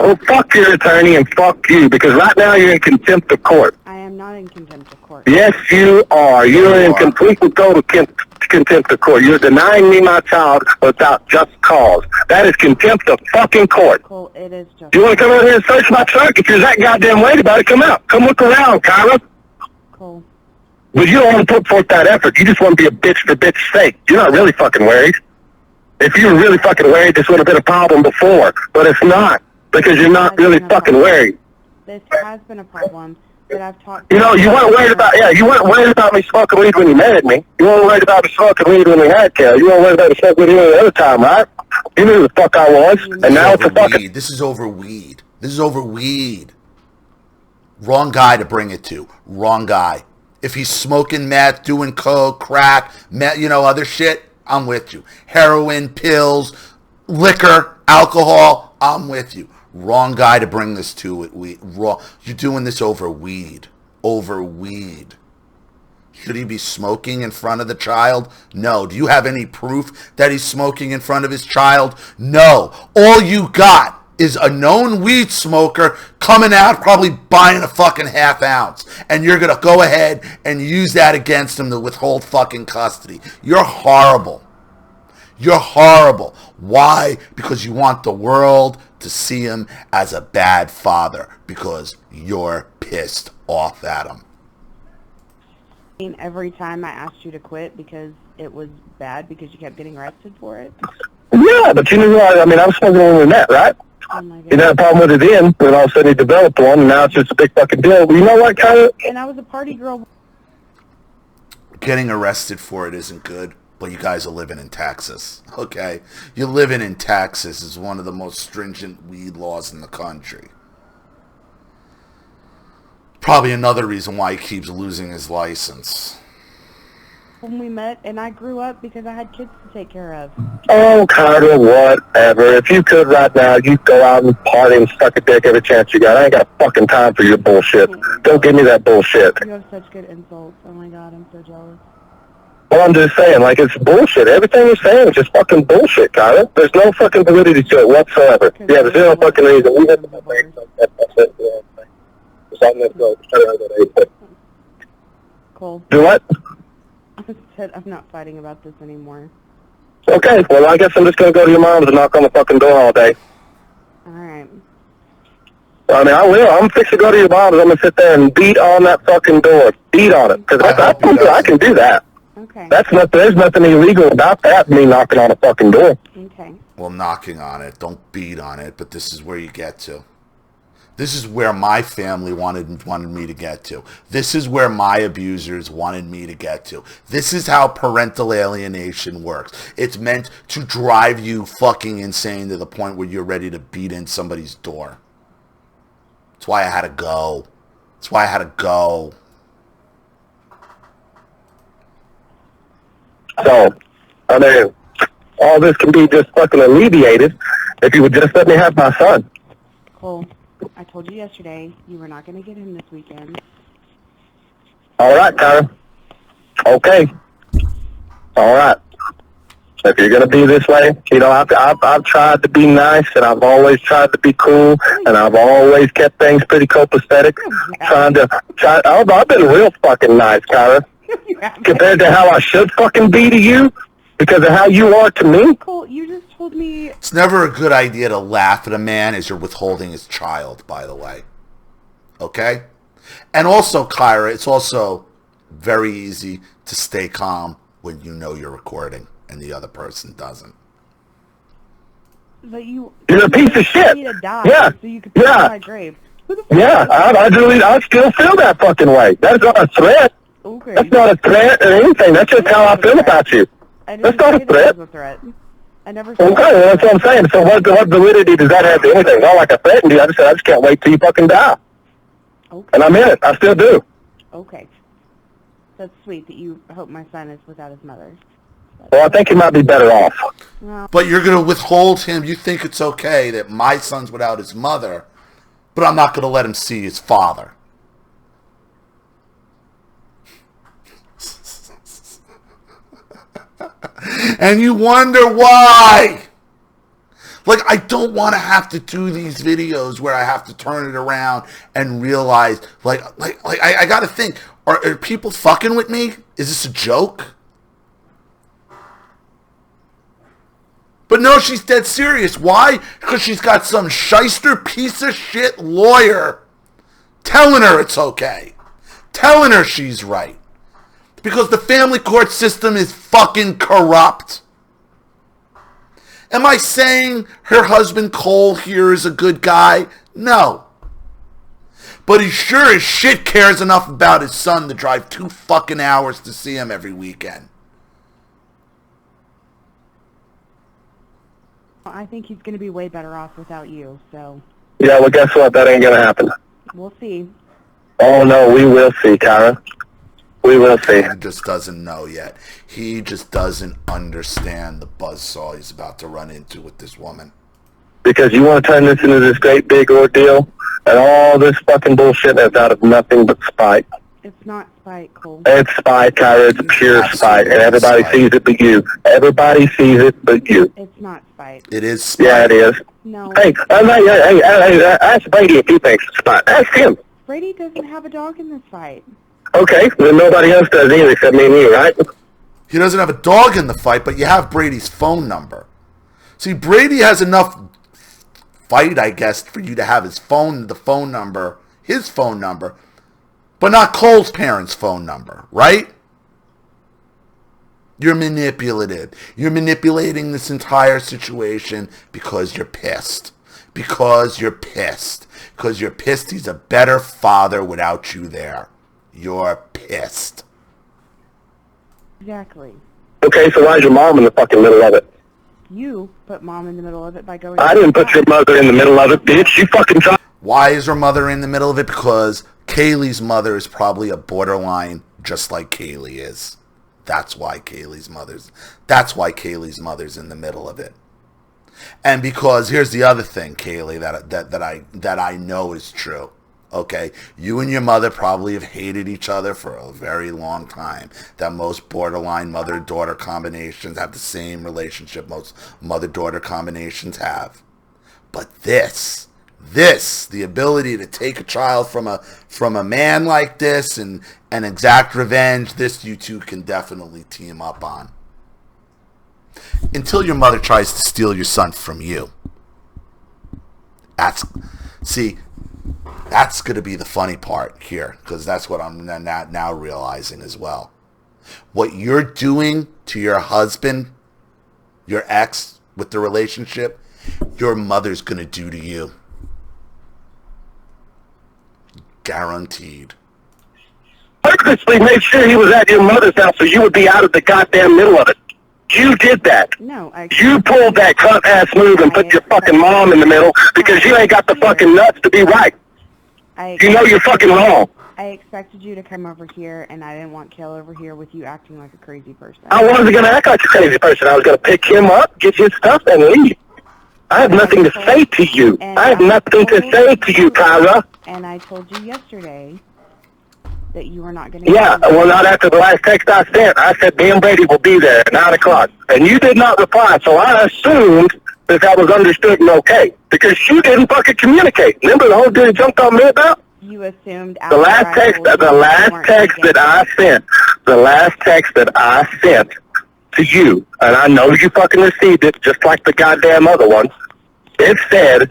C: Oh, fuck your attorney and fuck you, because right now you're in contempt of court.
B: I not in contempt of court.
C: Yes, you are. You're in complete and total contempt of court. You're denying me my child without just cause. That is contempt of fucking court.
B: Cole, it is just...
C: You want to come out here and search my truck? If you're that goddamn worried about it, come out. Come look around, Kyra.
B: Cole.
C: But you don't want to put forth that effort. You just want to be a bitch for bitch's sake. You're not really fucking worried. If you were really fucking worried, this would have been a problem before. But it's not, because you're not really fucking worried.
B: This has been a problem that I've talked...
C: You know, you weren't worried about, you weren't worried about me smoking weed when you married me. You weren't worried about me smoking weed when we had kids. You weren't worried about me smoking weed any other time, right? You knew who the fuck I was, and now it's a fucking...
A: This is over weed. This is over weed. Wrong guy to bring it to. Wrong guy. If he's smoking meth, doing coke, crack, meth, other shit, I'm with you. Heroin, pills, liquor, alcohol, I'm with you. Wrong guy to bring this to. Wrong. You're doing this over weed. Over weed. Should he be smoking in front of the child? No. Do you have any proof that he's smoking in front of his child? No. All you got is a known weed smoker coming out, probably buying a fucking half ounce. And you're going to go ahead and use that against him to withhold fucking custody. You're horrible. You're horrible. Why? Because you want the world to see him as a bad father. Because you're pissed off at him.
B: Every time I asked you to quit because it was bad because you kept getting arrested for it?
C: Yeah, but you knew I was smoking when we met, right?
B: Oh my God.
C: You had a problem with it then, but all of a sudden you developed one, and now it's just a big fucking deal. But you know what, Kyra?
B: And I was a party girl.
A: Getting arrested for it isn't good, but you guys are living in Texas, okay? You're living in Texas is one of the most stringent weed laws in the country. Probably another reason why he keeps losing his license.
B: When we met, and I grew up because I had kids to take care of.
C: Oh, Carter, whatever. If you could right now, you'd go out and party and suck a dick every chance you got. I ain't got fucking time for your bullshit. Don't give me that bullshit.
B: You have such good insults. Oh my God, I'm so jealous.
C: Well, I'm just saying, it's bullshit. Everything you're saying is just fucking bullshit, Carter. There's no fucking validity to it whatsoever. Yeah, there's no fucking reason. We have to make something.
B: Cole.
C: Do what?
B: I said I'm not fighting about this anymore.
C: Okay, well, I guess I'm just going to go to your mom's and knock on the fucking door all day.
B: Alright.
C: I will. I'm fixing to go to your mom's. I'm going to sit there and beat on that fucking door. Beat on it. Because I can do that.
B: Okay.
C: There's nothing illegal about that, me knocking on a fucking door.
B: Okay.
A: Well, knocking on it. Don't beat on it, but this is where you get to. This is where my family wanted me to get to. This is where my abusers wanted me to get to. This is how parental alienation works. It's meant to drive you fucking insane to the point where you're ready to beat in somebody's door. That's why I had to go. That's why I had to go.
C: So, all this can be just fucking alleviated if you would just let me have my son.
B: Cole, I told you yesterday you were not going to get him this weekend.
C: All right, Kyra. Okay. All right. If you're going to be this way, I've tried to be nice, and I've always tried to be cool, and I've always kept things pretty copacetic. I've been real fucking nice, Kyra. Compared to how I should fucking be to you, because of how you are to me.
B: Cole, you just told me...
A: It's never a good idea to laugh at a man as you're withholding his child, by the way. Okay? And also, Kyra, it's also very easy to stay calm when you know you're recording and the other person doesn't.
B: But you're
C: a piece of shit.
B: To die,
C: yeah.
B: So you could put in my grave.
C: Yeah, I still feel that fucking way. That's not a threat.
B: Okay.
C: That's not a threat or anything. That's just how I feel about you. That's not a threat.
B: I never said
C: okay, well, that's what I'm saying. So what validity does that have to anything? Not like I threatened you. I just can't wait till you fucking die.
B: Okay.
C: And I'm in it. I still do.
B: Okay. That's sweet that you hope my son is without his mother.
C: Well, I think he might be better off.
B: Well,
A: but you're going to withhold him. You think it's okay that my son's without his mother, but I'm not going to let him see his father. And you wonder why. Like, I don't want to have to do these videos where I have to turn it around and realize, I got to think, are people fucking with me? Is this a joke? But no, she's dead serious. Why? Because she's got some shyster piece of shit lawyer telling her it's okay. Telling her she's right. Because the family court system is fucking corrupt. Am I saying her husband Cole here is a good guy? No. But he sure as shit cares enough about his son to drive 2 fucking hours to see him every weekend.
B: I think he's going to be way better off without you, so...
C: Yeah, well, guess what? That ain't gonna happen.
B: We'll see.
C: Oh, no, we will see, Kara. We will see.
A: He just doesn't know yet. He just doesn't understand the buzzsaw he's about to run into with this woman.
C: Because you want to turn this into this great big ordeal, and all this fucking bullshit is out of nothing but spite.
B: It's not spite, Cole.
C: It's spite, Kyra. It's pure spite, and everybody sees it but you. Everybody sees it but you.
B: It's not spite.
A: It is spite.
C: Yeah, it is.
B: No.
C: Hey, ask Brady if he thinks it's spite. Ask him.
B: Brady doesn't have a dog in this fight.
C: Okay, then nobody else does either except me and you, right?
A: He doesn't have a dog in the fight, but you have Brady's phone number. See, Brady has enough fight, I guess, for you to have his phone number, but not Cole's parents' phone number, right? You're manipulative. You're manipulating this entire situation because you're pissed. Because you're pissed. Because you're pissed he's a better father without you there. You're pissed.
B: Exactly.
C: Okay, so why's your mom in the fucking middle of it?
B: You put Mom in the middle of it by going...
C: I didn't put your mother in the middle of it, bitch. You fucking tried.
A: Why is her mother in the middle of it? Because Kaylee's mother is probably a borderline just like Kaylee is. That's why Kaylee's mother's in the middle of it. And because here's the other thing, Kaylee, that I know is true. Okay, you and your mother probably have hated each other for a very long time. That most borderline mother-daughter combinations have the same relationship most mother-daughter combinations have. But this, the ability to take a child from a man like this and exact revenge, this you two can definitely team up on. Until your mother tries to steal your son from you. That's going to be the funny part here, because that's what I'm now realizing as well. What you're doing to your husband, your ex, with the relationship, your mother's going to do to you. Guaranteed.
C: Purposely made sure he was at your mother's house so you would be out of the goddamn middle of it. You did that.
B: No,
C: You pulled that cunt-ass move and put your fucking mom in the middle because you ain't got the fucking nuts to be right. You know you're fucking wrong.
B: I expected you to come over here, and I didn't want Kale over here with you acting like a crazy person.
C: I wasn't going to act like a crazy person. I was going to pick him up, get his stuff, and leave. I have nothing to say to you. I have nothing to say to you, Kyra.
B: And I told you yesterday that you were not going to...
C: Yeah, well, not after the last text I sent. I said, Dan Brady will be there at 9 o'clock. And you did not reply, so I assumed that was understood and okay. Because you didn't fucking communicate. Remember the whole dude you jumped on me about?
B: You assumed...
C: The last text that I sent to you, and I know you fucking received it just like the goddamn other ones, it said,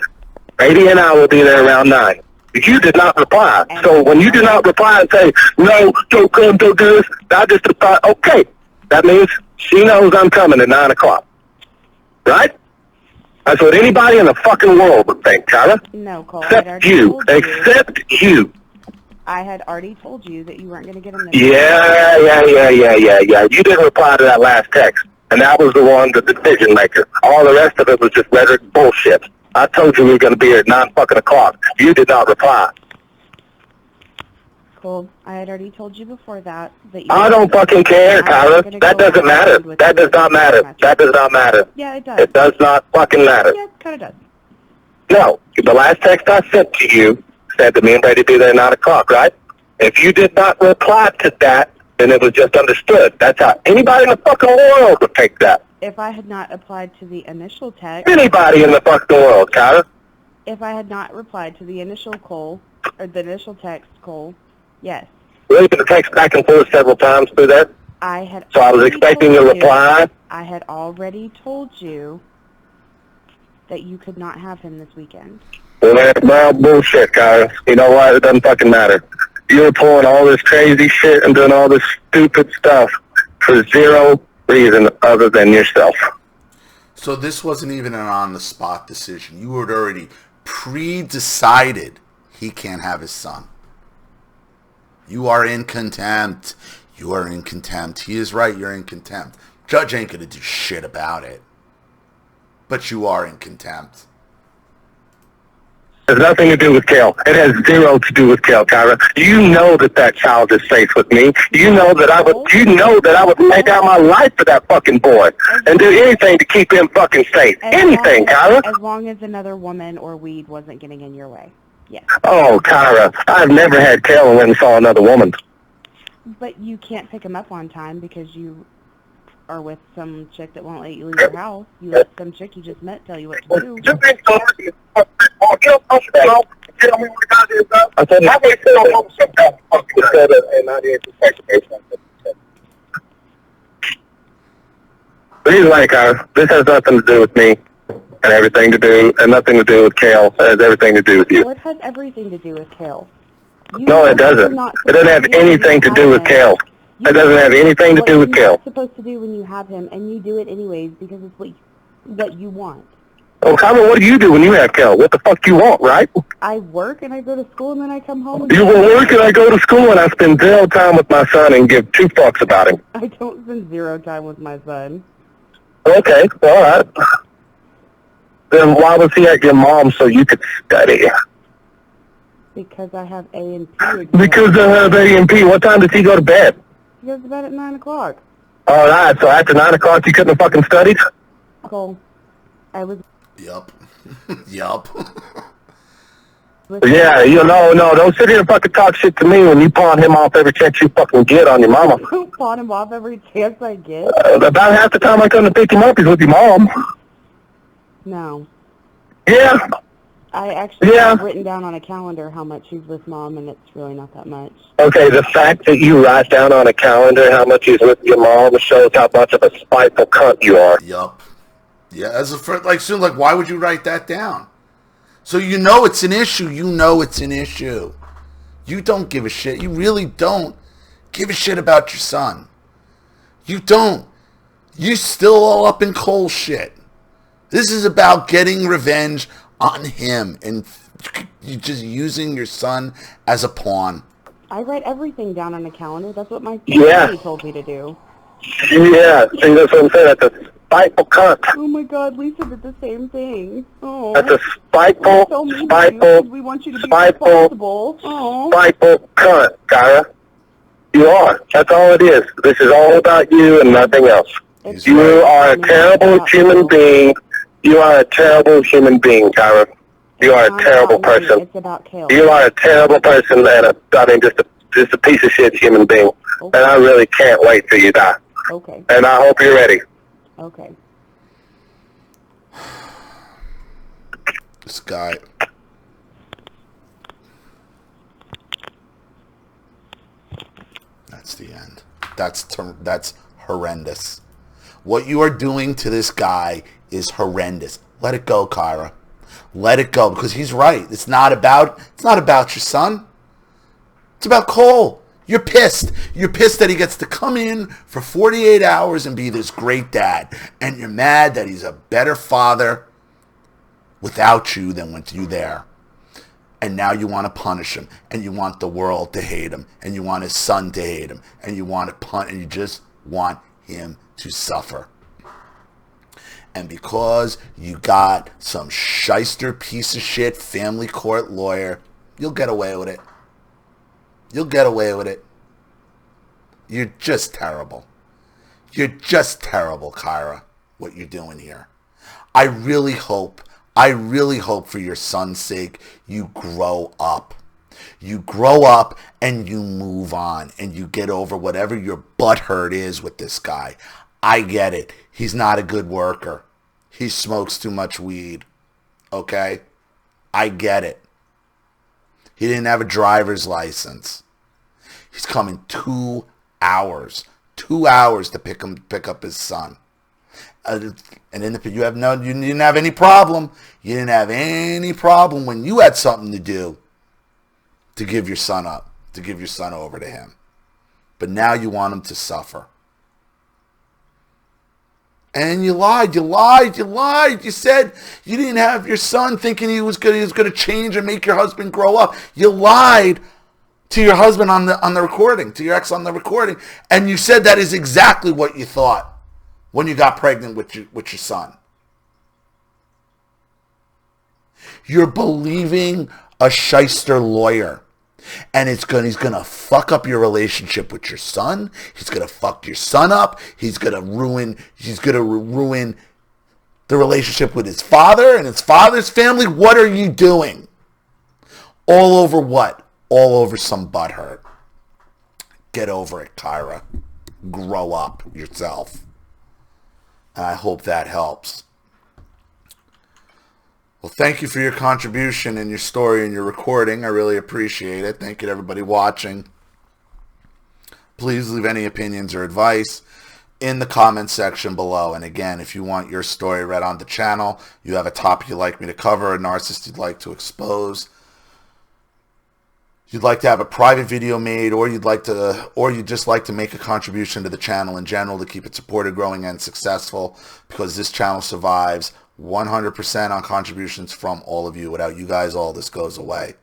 C: Brady and I will be there around 9. You did not reply. So when you do not reply and say, no, don't come, don't do this, I just thought, okay, that means she knows I'm coming at 9 o'clock. Right? That's what anybody in the fucking world would think, Tyler.
B: No, Cole.
C: Except you. Except you.
B: I had already told you that you weren't going to get him this.
C: Yeah. You didn't reply to that last text. And that was the one, the decision maker. All the rest of it was just rhetoric bullshit. I told you we were going to be here at 9 fucking o'clock. You did not reply.
B: Cool. I had already told you before that you...
C: I don't fucking care, Tyler. That doesn't matter. That does not matter. That does not matter.
B: Yeah, it does.
C: It does not fucking matter.
B: Yeah, it kind of does.
C: No. The last text I sent to you said that me and Brady be there at 9 o'clock, right? If you did not reply to that, then it was just understood. That's how anybody in the fucking world would take that.
B: If I had not applied to the initial text...
C: Anybody in the fucking world, Kyra.
B: If I had not replied to the initial call, or the initial text call, yes.
C: We looked at the text back and forth several times through that. So I was expecting a reply.
B: I had already told you that you could not have him this weekend.
C: Well, that's brown bullshit, guys. You know what? It doesn't fucking matter. You were pulling all this crazy shit and doing all this stupid stuff for zero reason other than yourself.
A: So this wasn't even an on-the-spot decision. You had already pre-decided he can't have his son. You are in contempt. You are in contempt. He is right. You're in contempt. Judge ain't going to do shit about it. But you are in contempt.
C: It has nothing to do with Kale. It has zero to do with Kale, Kyra. You know that child is safe with me. You know that I would lay down my life for that fucking boy and do anything to keep him fucking safe. Anything, Kyra.
B: As long as another woman or weed wasn't getting in your way. Yes.
C: Oh, Kyra, I've never had Kale and went and saw another woman.
B: But you can't pick him up on time because you are with some chick that won't let you leave your house. You let some chick you just met tell you what to do.
C: Please, like, this has nothing to do with me and everything to do, and nothing to do with Kale. It has everything to do with you.
B: Well, it has everything to do with Kale.
C: No, it doesn't. It doesn't have anything to do with Kale. It doesn't have anything to do with Kale.
B: What you're supposed to do when you have him, and you do it anyways because it's what you want.
C: Oh, Kyra, what do you do when you have Kale? What the fuck you want, right?
B: I work and I go to school and then I come home.
C: You will work and I go to school and I spend zero time with my son and give two fucks about him.
B: I don't spend zero time with my son.
C: Okay, all right. Then why was he at your mom's so you could study?
B: Because I have A and P exams.
C: Because I have A and P. What time does he go to bed?
B: He goes to bed at 9 o'clock.
C: All right, so after 9 o'clock you couldn't have fucking studied?
B: Cole, I was...
A: Yup. Yup.
C: Yeah, no, don't sit here and fucking talk shit to me when you pawn him off every chance you fucking get on your mama.
B: Pawn him off every chance I get?
C: About half the time I come to pick him up, he's with your mom.
B: No.
C: Yeah.
B: I actually have written down on a calendar how much he's with Mom, and it's really not that much.
C: Okay, the fact that you write down on a calendar how much he's with your mom shows how much of a spiteful cunt you are.
A: Yup. Yeah, as a friend, why would you write that down? So you know it's an issue. You know it's an issue. You don't give a shit. You really don't give a shit about your son. You don't. You still all up in Cole shit. This is about getting revenge on him and you just using your son as a pawn.
B: I write everything down on a calendar. That's what my family told me to do.
C: Yeah, see, that's what I'm saying. That's a spiteful cunt.
B: Oh my God, Lisa did the same thing. Oh.
C: That's a spiteful
B: responsible. Oh.
C: Spiteful cunt, Kyra. You are. That's all it is. This is all about you and nothing else. You are a terrible human being. You are a terrible human being, Kyra. You are a terrible person.
B: It's about Kale.
C: You are a terrible person and just a piece of shit human being. Okay. And I really can't wait till you die.
B: Okay.
C: And I hope you're ready.
B: Okay.
A: This guy. That's the end. That's horrendous. What you are doing to this guy is horrendous. Let it go, Kyra. Let it go, because he's right. It's not about your son. It's about Cole. You're pissed. You're pissed that he gets to come in for 48 hours and be this great dad. And you're mad that he's a better father without you than with you there. And now you want to punish him. And you want the world to hate him. And you want his son to hate him. And you want to and you just want him to suffer. And because you got some shyster piece of shit family court lawyer, you'll get away with it. You'll get away with it. You're just terrible. You're just terrible, Kyra, what you're doing here. I really hope for your son's sake, you grow up. You grow up and you move on and you get over whatever your butthurt is with this guy. I get it. He's not a good worker. He smokes too much weed. Okay? I get it. He didn't have a driver's license. He's coming 2 hours. 2 hours to pick up his son. And then you didn't have any problem. You didn't have any problem when you had something to do to give your son up, to give your son over to him. But now you want him to suffer. And you lied. You said you didn't have your son thinking he was going to change and make your husband grow up. You lied to your husband on the recording, to your ex on the recording, and you said that is exactly what you thought when you got pregnant with your son. You're believing a Shyster lawyer. And he's gonna fuck up your relationship with your son. He's gonna fuck your son up. He's gonna ruin the relationship with his father and his father's family. What are you doing? All over what? All over some butthurt. Get over it, Kyra. Grow up yourself. And I hope that helps. Well, thank you for your contribution and your story and your recording. I really appreciate it. Thank you to everybody watching. Please leave any opinions or advice in the comments section below. And again, if you want your story read on the channel, you have a topic you'd like me to cover, a narcissist you'd like to expose, you'd like to have a private video made, or you'd just like to make a contribution to the channel in general to keep it supported, growing, and successful, because this channel survives 100% on contributions from all of you. Without you guys, all this goes away.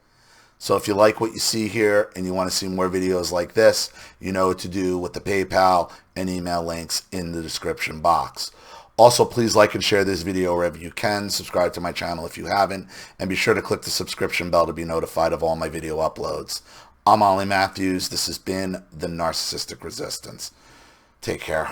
A: So if you like what you see here and you want to see more videos like this, you know what to do with the PayPal and email links in the description box. Also, please like and share this video wherever you can. Subscribe to my channel if you haven't, and be sure to click the subscription bell to be notified of all my video uploads. I'm Ollie Matthews. This has been The Narcissistic Resistance. Take care.